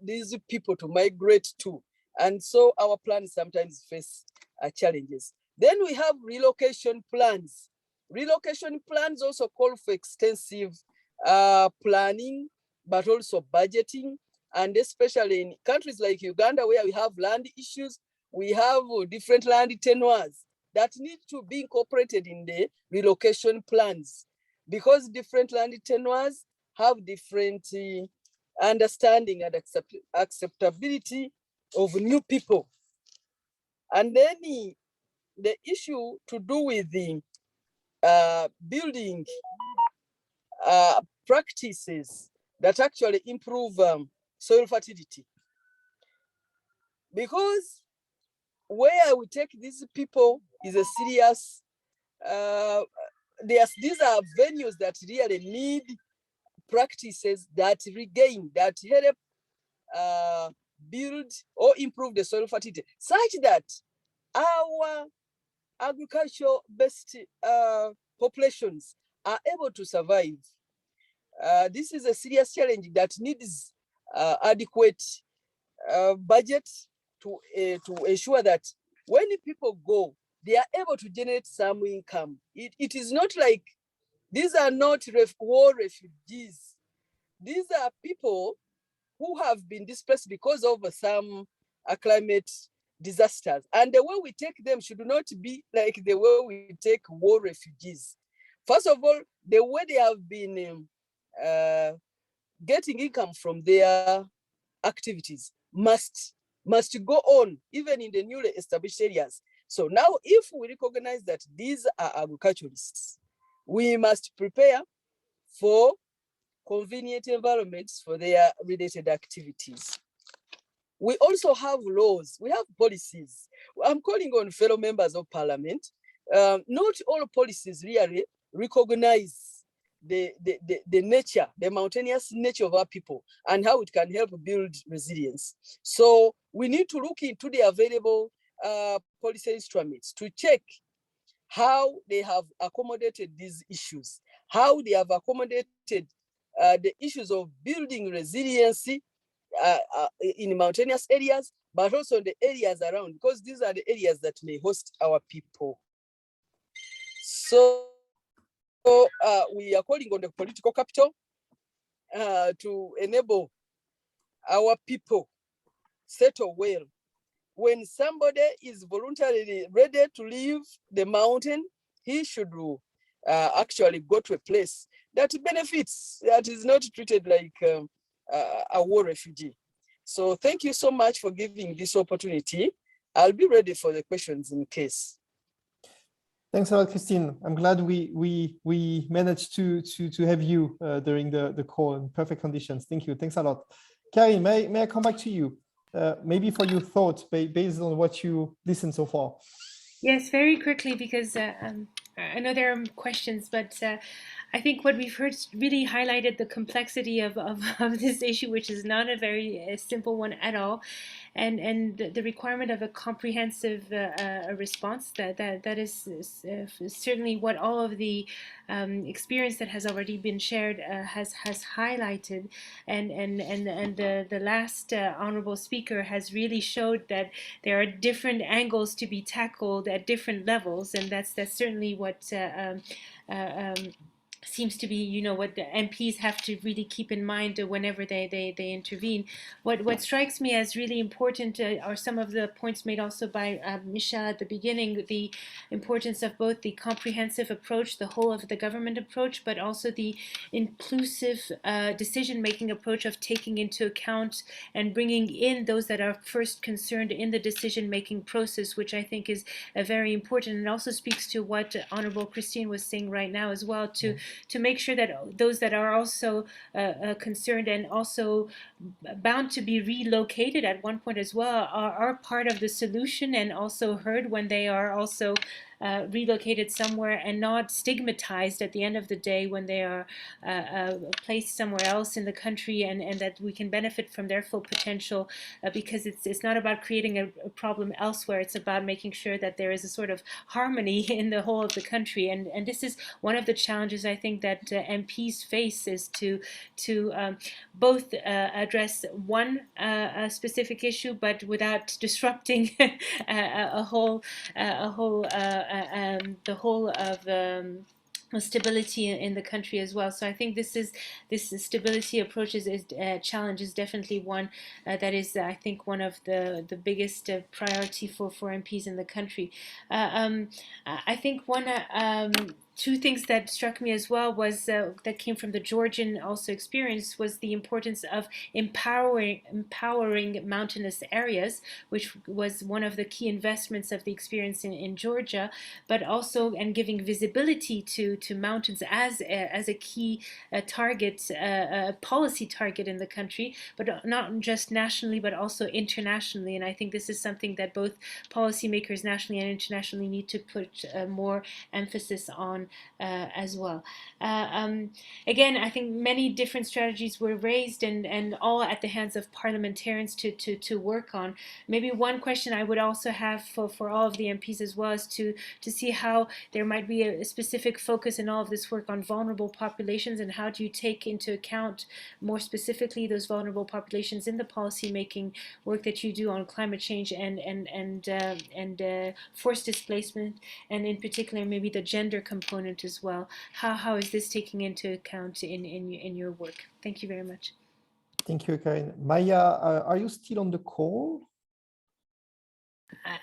these people to migrate to. And so our plans sometimes face challenges. Then we have relocation plans. Relocation plans also call for extensive planning, but also budgeting. And especially in countries like Uganda, where we have land issues, we have different land tenures that need to be incorporated in the relocation plans, because different land tenures have different understanding and acceptability of new people. And then the issue to do with the building practices that actually improve soil fertility. Because where we take these people is a serious, these are venues that really need practices that regain, that help build or improve the soil fertility, such that our agricultural-based populations are able to survive. This is a serious challenge that needs adequate budget to ensure that when people go, they are able to generate some income. It is not like these are not war refugees. These are people who have been displaced because of some climate disasters. And the way we take them should not be like the way we take war refugees. First of all, the way they have been getting income from their activities must go on, even in the newly established areas. So now, if we recognize that these are agriculturalists, we must prepare for convenient environments for their related activities. We also have laws, we have policies. I'm calling on fellow members of Parliament. Not all policies really recognize the nature, the mountainous nature of our people and how it can help build resilience. So we need to look into the available policy instruments to check how they have accommodated these issues, how they have accommodated the issues of building resiliency in mountainous areas, but also the areas around, because these are the areas that may host our people. So we are calling on the political capital to enable our people settle well. When somebody is voluntarily ready to leave the mountain, he should actually go to a place that benefits, that is not treated like a war refugee. So thank you so much for giving this opportunity. I'll be ready for the questions in case. Thanks a lot, Christine. I'm glad we managed to have you during the call in perfect conditions. Thank you. Thanks a lot. Karin, may I come back to you? Maybe for your thoughts based on what you listened so far. Yes, very quickly, because I know there are questions, but I think what we've heard really highlighted the complexity of this issue, which is not a very simple one at all, and the requirement of a comprehensive response. That is certainly what all of the experience that has already been shared has highlighted, and the last honorable speaker has really showed that there are different angles to be tackled at different levels, and that's certainly what seems to be, you know, what the MPs have to really keep in mind whenever they intervene. What strikes me as really important are some of the points made also by Michel at the beginning, the importance of both the comprehensive approach, the whole of the government approach, but also the inclusive decision-making approach of taking into account and bringing in those that are first concerned in the decision-making process, which I think is very important, and also speaks to what Honorable Christine was saying right now as well, to make sure that those that are also concerned and also bound to be relocated at one point as well are part of the solution, and also heard when they are also relocated somewhere, and not stigmatized at the end of the day when they are placed somewhere else in the country, and that we can benefit from their full potential, because it's not about creating a problem elsewhere. It's about making sure that there is a sort of harmony in the whole of the country, and this is one of the challenges I think that MPs face, is to both address one specific issue, but without disrupting the whole of stability in the country as well. So I think this stability approach challenge is definitely one that is, I think, one of the biggest priority for MPs in the country. I think two things that struck me as well was that came from the Georgian also experience, was the importance of empowering mountainous areas, which was one of the key investments of the experience in Georgia, but also and giving visibility to mountains as a key target, policy target in the country, but not just nationally but also internationally. And I think this is something that both policymakers nationally and internationally need to put more emphasis on as well. Again, I think many different strategies were raised, and all at the hands of parliamentarians to work on. Maybe one question I would also have for all of the MPs as well is to see how there might be a specific focus in all of this work on vulnerable populations, and how do you take into account more specifically those vulnerable populations in the policy making work that you do on climate change and forced displacement, and in particular maybe the gender component as well. How is this taking into account in your work? Thank you very much. Thank you, Karin. Maya, are you still on the call?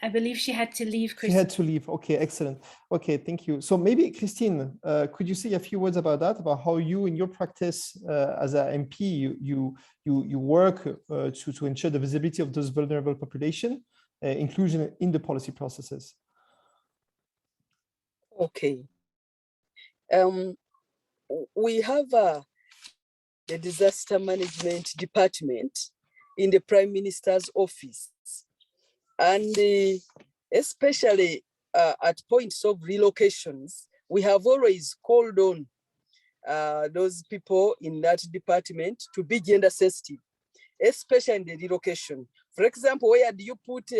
I believe she had to leave, Christine. She had to leave. Okay, excellent. Okay, thank you. So maybe, Christine, could you say a few words about that, about how you, in your practice as an MP, you work to ensure the visibility of those vulnerable population, inclusion in the policy processes? Okay. We have the disaster management department in the Prime Minister's office, and especially at points of relocations, we have always called on those people in that department to be gender sensitive, especially in the relocation. For example, where do you put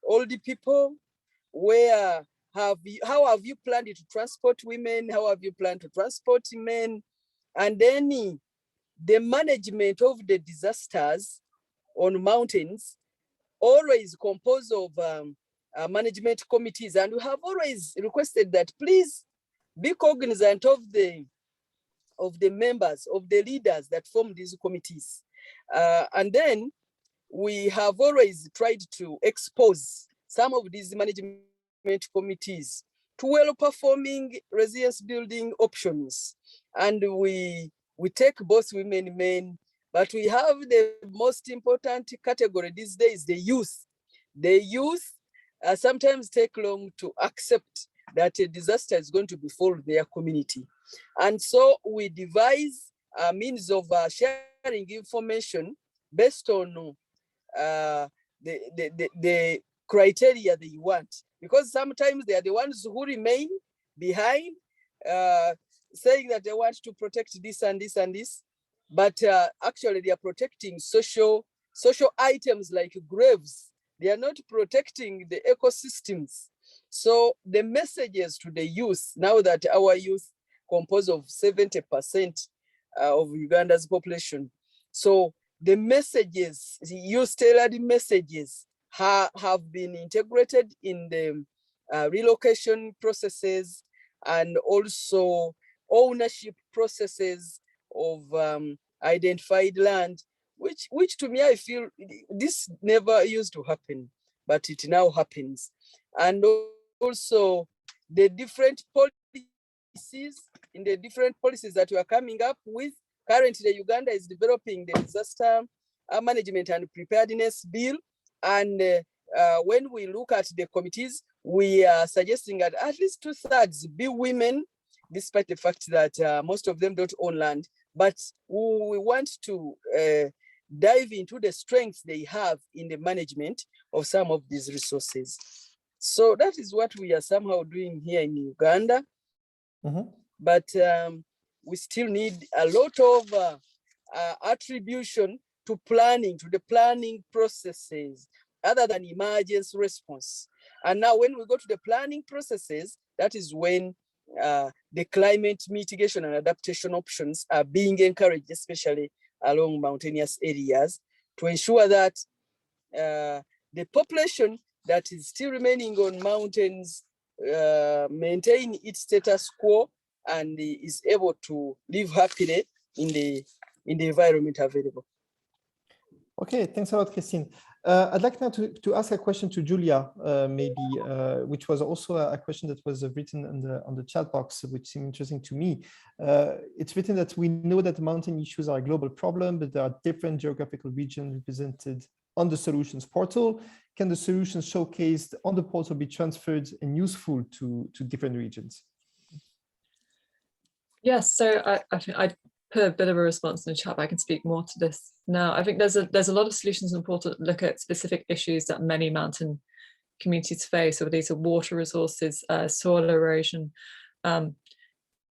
older people? Where how have you planned to transport women? How have you planned to transport men? And then the management of the disasters on mountains always composed of management committees, and we have always requested that please be cognizant of the members, of the leaders that form these committees. And then we have always tried to expose some of these management committees to well-performing resilience building options. And we take both women and men, but we have the most important category these days, the youth. The youth sometimes take long to accept that a disaster is going to befall their community. And so we devise a means of sharing information based on the criteria they want, because sometimes they are the ones who remain behind, saying that they want to protect this and this and this, but actually they are protecting social items like graves. They are not protecting the ecosystems. So the messages to the youth, now that our youth compose of 70% of Uganda's population, so the messages, the youth-tailored messages have been integrated in the relocation processes and also ownership processes of identified land, which to me, I feel this never used to happen, but it now happens. And also the different policies, in the different policies that we are coming up with. Currently, Uganda is developing the disaster management and preparedness bill. And when we look at the committees, we are suggesting that at least 2/3 be women, despite the fact that most of them don't own land. But we want to dive into the strengths they have in the management of some of these resources. So that is what we are somehow doing here in Uganda. But we still need a lot of attribution to planning, to the planning processes, other than emergency response. And now when we go to the planning processes, that is when the climate mitigation and adaptation options are being encouraged, especially along mountainous areas, to ensure that the population that is still remaining on mountains maintain its status quo and is able to live happily in the environment available. Okay, thanks a lot, Christine. I'd like now to ask a question to Julia, maybe, which was also a question that was written on the chat box, which seemed interesting to me. It's written that we know that mountain issues are a global problem, but there are different geographical regions represented on the solutions portal. Can the solutions showcased on the portal be transferred and useful to different regions? Yes, so I think I put a bit of a response in the chat, but I can speak more to this now. I think there's a lot of solutions in the portal that look at specific issues that many mountain communities face. So these are water resources, soil erosion,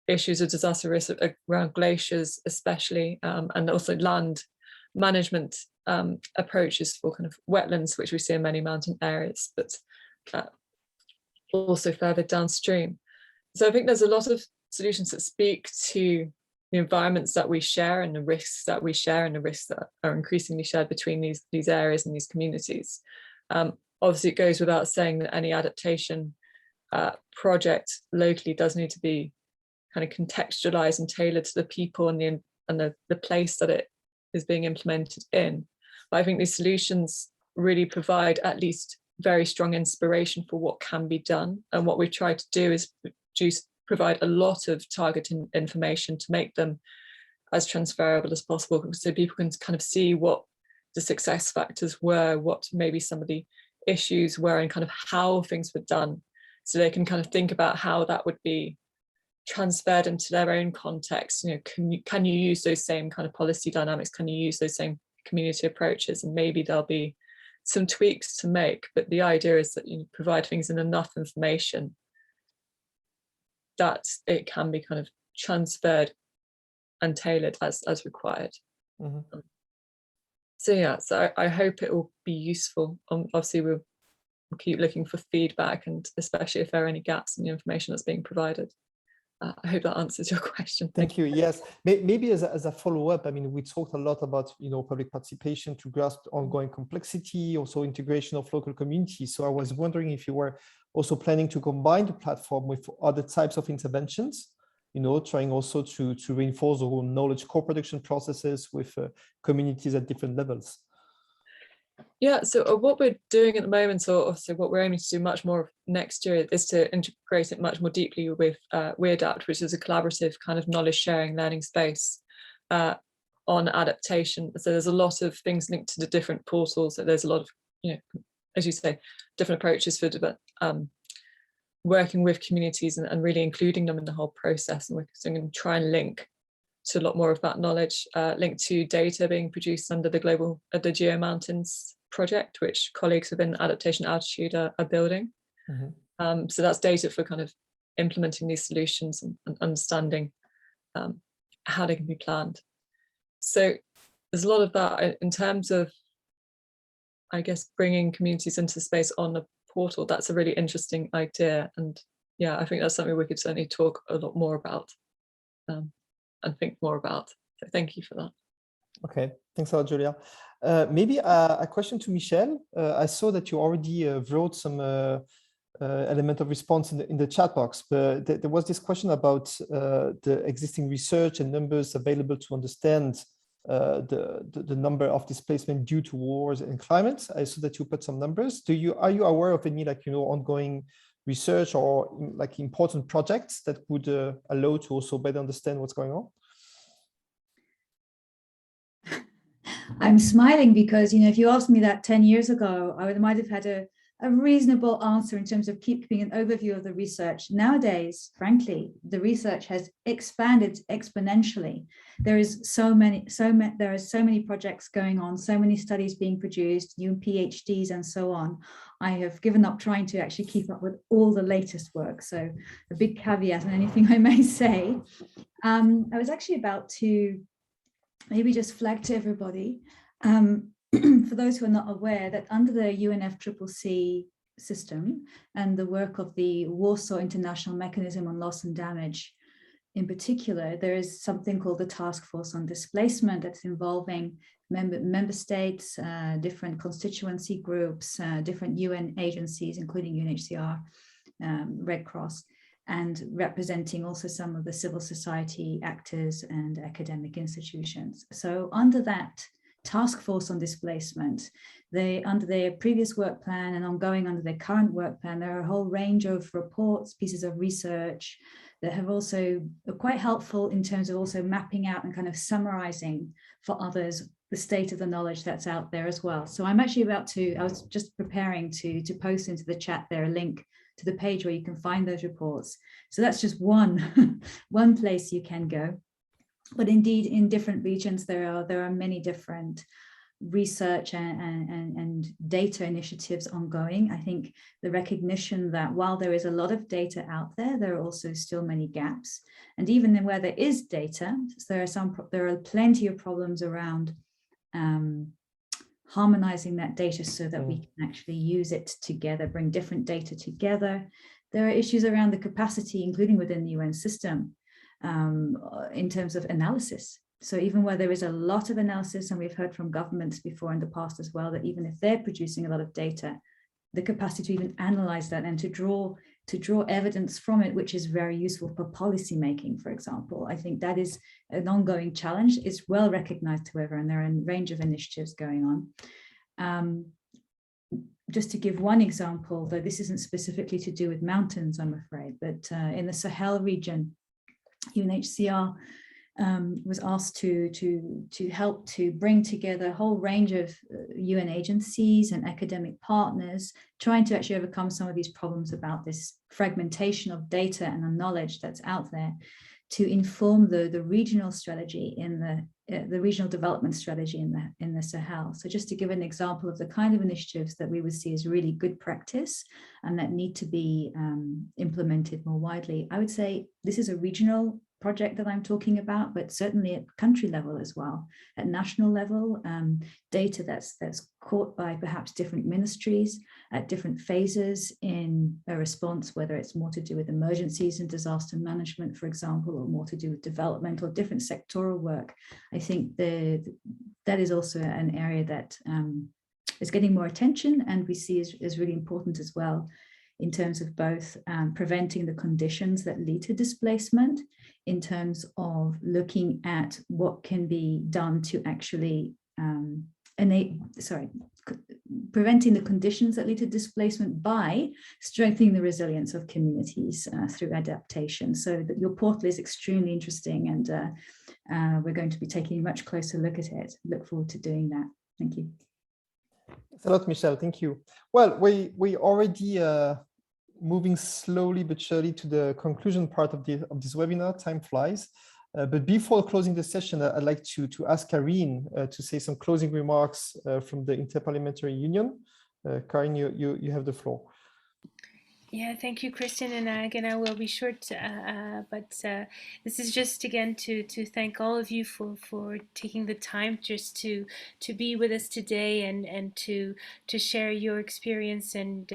issues of disaster risk around glaciers especially, and also land management approaches for kind of wetlands, which we see in many mountain areas, but also further downstream. So I think there's a lot of solutions that speak to the environments that we share and the risks that we share and the risks that are increasingly shared between these areas and these communities. Obviously, it goes without saying that any adaptation project locally does need to be kind of contextualized and tailored to the people and the place that it is being implemented in. But I think these solutions really provide at least very strong inspiration for what can be done. And what we've tried to do is provide a lot of targeted information to make them as transferable as possible, so people can kind of see what the success factors were, what maybe some of the issues were, and kind of how things were done, so they can kind of think about how that would be transferred into their own context. You know, can you use those same kind of policy dynamics? Can you use those same community approaches? And maybe there'll be some tweaks to make, but the idea is that you provide things in enough information that it can be kind of transferred and tailored as required. Mm-hmm. So yeah, so I hope it will be useful. Obviously, we'll keep looking for feedback, and especially if there are any gaps in the information that's being provided. I hope that answers your question. Thank you. Yes, maybe as a follow-up, I mean, we talked a lot about, public participation to grasp ongoing complexity, also integration of local communities. So I was wondering if you were also planning to combine the platform with other types of interventions, trying also to reinforce the whole knowledge co-production processes with communities at different levels. Yeah, so what we're doing at the moment, or also what we're aiming to do much more next year, is to integrate it much more deeply with WeAdapt, which is a collaborative kind of knowledge sharing learning space on adaptation. So there's a lot of things linked to the different portals. So there's a lot of, as you say, different approaches for working with communities and really including them in the whole process. And we're going to try and link to a lot more of that knowledge, linked to data being produced under the Geo Mountains project, which colleagues within Adaptation Altitude are building. Mm-hmm. So that's data for kind of implementing these solutions and understanding how they can be planned. So there's a lot of that in terms of, I guess, bringing communities into space on the portal. That's a really interesting idea. And yeah, I think that's something we could certainly talk a lot more about and think more about. So thank you for that. Okay, thanks a lot, Julia. Maybe a question to Michelle. I saw that you already wrote some element of response in the chat box, but there was this question about the existing research and numbers available to understand the number of displacement due to wars and climate. I saw that you put some numbers. Are you aware of any ongoing research or important projects that would allow to also better understand what's going on? I'm smiling because, if you asked me that 10 years ago, I might have had a reasonable answer in terms of keeping an overview of the research. Nowadays, frankly, the research has expanded exponentially. There are so many projects going on, so many studies being produced, new PhDs and so on. I have given up trying to actually keep up with all the latest work. So a big caveat on anything I may say. I was actually about to maybe just flag to everybody, for those who are not aware, that under the UNFCCC system and the work of the Warsaw International Mechanism on Loss and Damage in particular, there is something called the Task Force on Displacement that's involving member states, different constituency groups, different UN agencies, including UNHCR, Red Cross, and representing also some of the civil society actors and academic institutions. So under that task force on displacement, under their previous work plan and ongoing under their current work plan, there are a whole range of reports, pieces of research that have also quite helpful in terms of also mapping out and kind of summarizing for others the state of the knowledge that's out there as well. So I'm actually I was just preparing to post into the chat there a link to the page where you can find those reports. So that's just one place you can go. But indeed, in different regions, there are many different research and data initiatives ongoing. I think the recognition that while there is a lot of data out there, there are also still many gaps. And even where there is data, there are plenty of problems around harmonizing that data so that we can actually use it together, bring different data together. There are issues around the capacity, including within the UN system, in terms of analysis. So even where there is a lot of analysis, and we've heard from governments before in the past as well, that even if they're producing a lot of data, the capacity to even analyze that and to draw evidence from it, which is very useful for policy making, for example. I think that is an ongoing challenge. It's well recognized, however, and there are a range of initiatives going on. Just to give one example, though this isn't specifically to do with mountains, I'm afraid, but in the Sahel region, UNHCR was asked to help to bring together a whole range of UN agencies and academic partners, trying to actually overcome some of these problems about this fragmentation of data and the knowledge that's out there, to inform the regional strategy in the regional development strategy in the Sahel. So just to give an example of the kind of initiatives that we would see as really good practice and that need to be implemented more widely, I would say this is a regional project that I'm talking about, but certainly at country level as well, at national level, data that's caught by perhaps different ministries at different phases in a response, whether it's more to do with emergencies and disaster management, for example, or more to do with development or different sectoral work. I think that is also an area that is getting more attention, and we see is really important as well, in terms of both preventing the conditions that lead to displacement, in terms of looking at what can be done to actually preventing the conditions that lead to displacement by strengthening the resilience of communities through adaptation. So that your portal is extremely interesting, and we're going to be taking a much closer look at it. Look forward to doing that. Thank you. Thanks a lot, Michelle. Thank you. Well, we already moving slowly but surely to the conclusion part of this webinar. Time flies. But before closing the session, I'd like to ask Karine to say some closing remarks from the Inter-Parliamentary Union. Karine, you have the floor. Yeah, thank you, Christian. And again, I will be short, but this is just again to thank all of you for taking the time just to be with us today and to share your experience and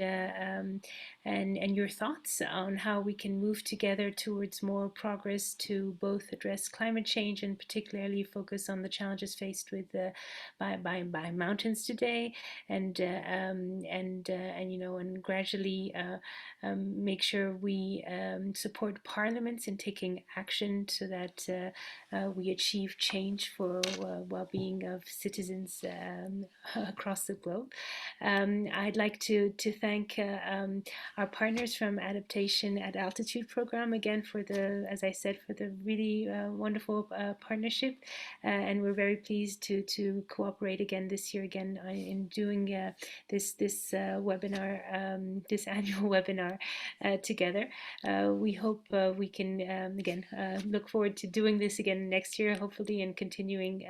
your thoughts on how we can move together towards more progress to both address climate change and particularly focus on the challenges faced with by mountains today, and you know, and gradually make sure we support parliaments in taking action so that we achieve change for well-being of citizens across the globe. I'd like to thank our partners from Adaptation at Altitude program again for the, as I said, for the really wonderful partnership, and we're very pleased to cooperate again this year in doing this webinar, this annual webinar together. We hope we can again look forward to doing this again next year, hopefully, and continuing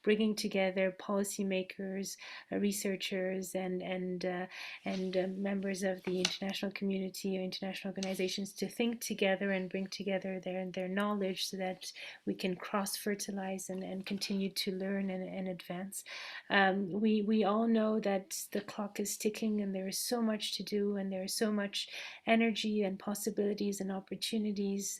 bringing together policymakers, researchers, and members of the international community or international organizations to think together and bring together their knowledge so that we can cross-fertilize and continue to learn and advance. We all know that the clock is ticking and there is so much to do, and there is so much energy and possibilities and opportunities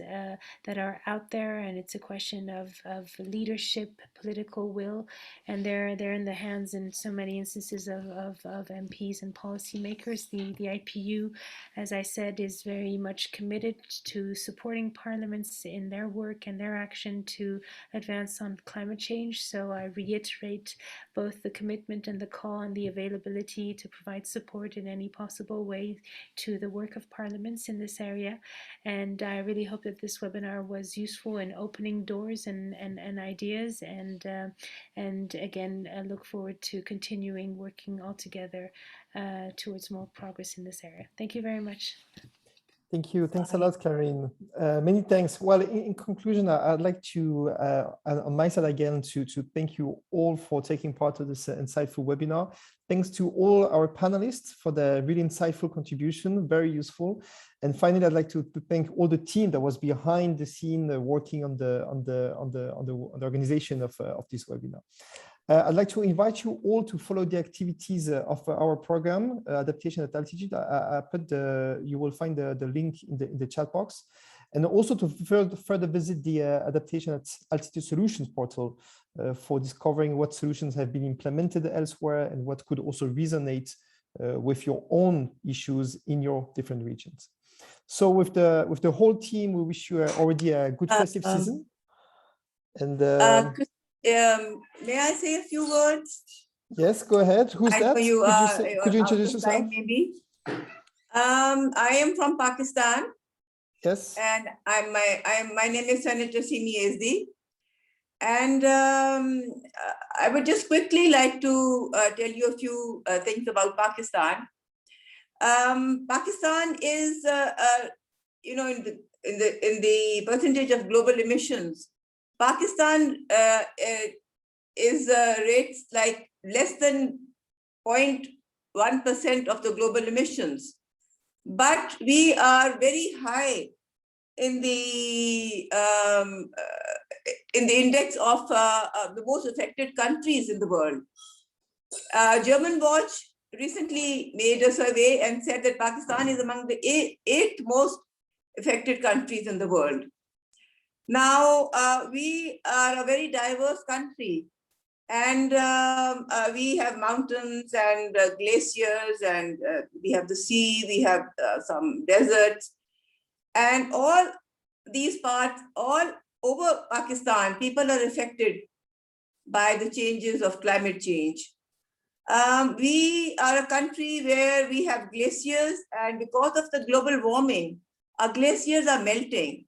that are out there, and it's a question of leadership, political will, and they're in the hands in so many instances of MPs and policymakers. The IPU, as I said, is very much committed to supporting parliaments in their work and their action to advance on climate change. So I reiterate both the commitment and the call and the availability to provide support in any possible way to the work of parliaments in this area. And I really hope that this webinar was useful in opening doors and ideas, and again, I look forward to continuing working all together towards more progress in this area. Thank you very much. Thank you. Thanks a lot, Karine. Many thanks. Well, in conclusion, I'd like to, on my side again, to thank you all for taking part of this insightful webinar. Thanks to all our panelists for the really insightful contribution, very useful. And finally, I'd like to thank all the team that was behind the scene working on the organization of this webinar. I'd like to invite you all to follow the activities of our program, Adaptation at Altitude. You will find the link in the chat box, and also to further visit the Adaptation at Altitude Solutions portal for discovering what solutions have been implemented elsewhere and what could also resonate with your own issues in your different regions. So with the whole team, we wish you already a good festive season. And may I say a few words? Yes, go ahead. Who's that? Could you introduce yourself? Maybe. I am from Pakistan. Yes. And my name is Senator Simi Ezdi. And I would just quickly like to tell you a few things about Pakistan. Pakistan is, you know, in the percentage of global emissions, Pakistan is rates like less than 0.1% of the global emissions, but we are very high in the index of the most affected countries in the world. German Watch recently made a survey and said that Pakistan is among the eight most affected countries in the world. Now, we are a very diverse country, and we have mountains and glaciers, and we have the sea, we have some deserts, and all these parts, all over Pakistan, people are affected by the changes of climate change. We are a country where we have glaciers, and because of the global warming, our glaciers are melting,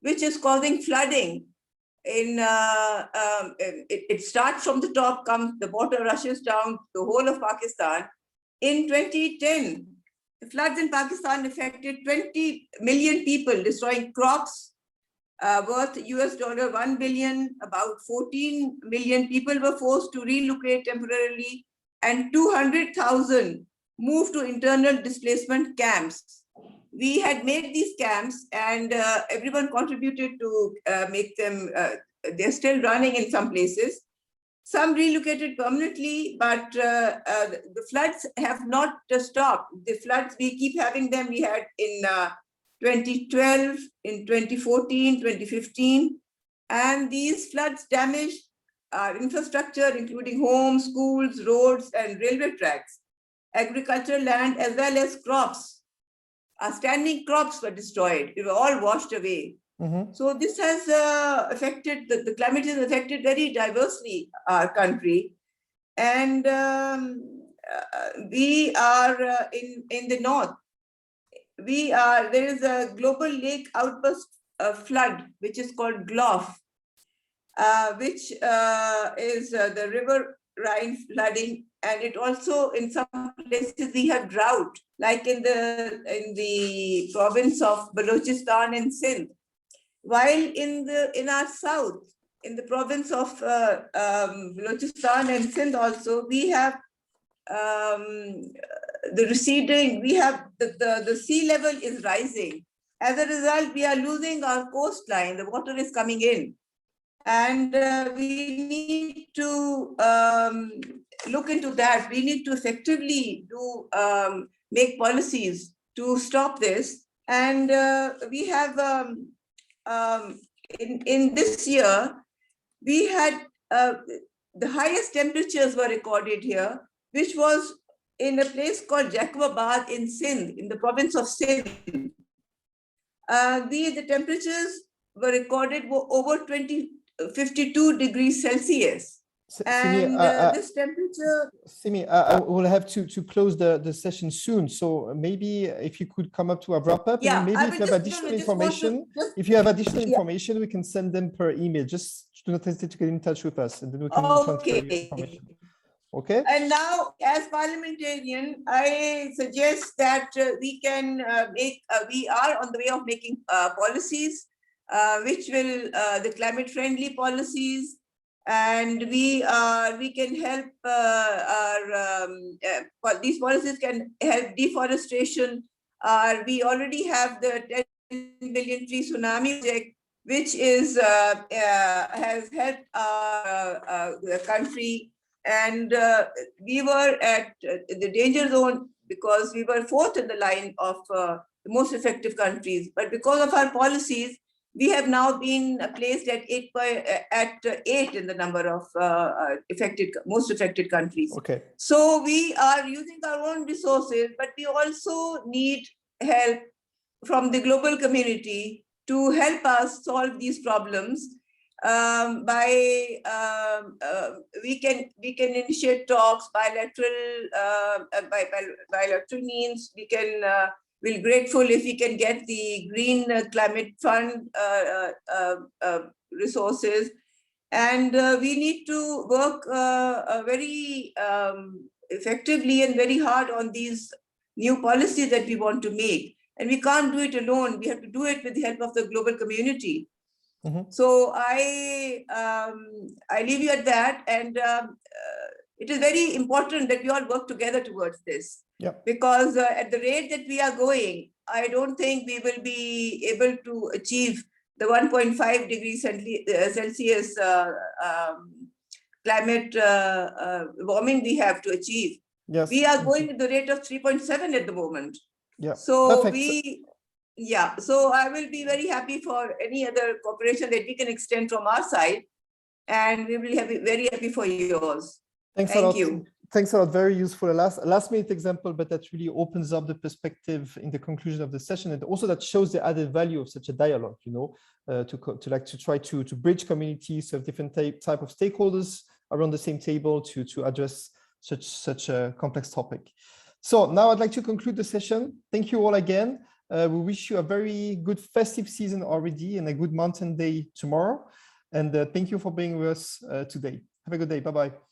which is causing flooding. It starts from the top, the water rushes down the whole of Pakistan. In 2010, the floods in Pakistan affected 20 million people, destroying crops worth $1 billion. About 14 million people were forced to relocate temporarily, and 200,000 moved to internal displacement camps. We had made these camps, and everyone contributed to make them. They're still running in some places. Some relocated permanently, but the floods have not stopped. The floods, we keep having them. We had in 2012, in 2014, 2015, and these floods damaged our infrastructure, including homes, schools, roads, and railway tracks, agricultural land, as well as crops. Our standing crops were destroyed. They were all washed away. Mm-hmm. So this has affected, the climate has affected very diversely our country. And we are in the north. There is a global lake outburst flood, which is called GLOF, which is the river Rhine flooding, and it also, in some places, we have drought, like in the province of Balochistan and Sindh. While in our south, in the province of Balochistan and Sindh also, we have the receding, we have the sea level is rising. As a result, we are losing our coastline, the water is coming in. And we need to look into that. We need to effectively make policies to stop this. And we have, in this year, we had the highest temperatures were recorded here, which was in a place called Jacobabad in Sindh, in the province of Sindh. The temperatures were recorded over 52 degrees Celsius. And this temperature... Simi, I will have to close the session soon. So maybe if you could come up to a wrap up, yeah, and maybe if you have additional information, we can send them per email. Just do not hesitate to get in touch with us, and then we can transfer your information. Okay. And now, as parliamentarian, I suggest that we can we are on the way of making policies, which will the climate-friendly policies, and we can help these policies can help deforestation. We already have the 10 billion tree tsunami project, which is has helped the country. And we were at the danger zone because we were fourth in the line of the most effective countries. But because of our policies, we have now been placed at 8 in the number of most affected countries. Okay. So we are using our own resources, but we also need help from the global community to help us solve these problems. We can initiate talks, bilateral means. We can we're grateful if we can get the Green Climate Fund resources, and we need to work very effectively and very hard on these new policies that we want to make. And we can't do it alone. We have to do it with the help of the global community. Mm-hmm. So I leave you at that, and it is very important that we all work together towards this. Yeah. Because at the rate that we are going, I don't think we will be able to achieve the 1.5 degrees Celsius climate warming we have to achieve. Yes. We are going at the rate of 3.7 at the moment. Yeah. So Perfect. so I will be very happy for any other cooperation that we can extend from our side, and we will be very happy for yours. Thanks Thank a lot. you. Thanks a lot. Very useful. Last minute example, but that really opens up the perspective in the conclusion of the session, and also that shows the added value of such a dialogue. You know, to try to bridge communities of different type of stakeholders around the same table to address such a complex topic. So now I'd like to conclude the session. Thank you all again. We wish you a very good festive season already and a good mountain day tomorrow. And thank you for being with us today. Have a good day. Bye-bye.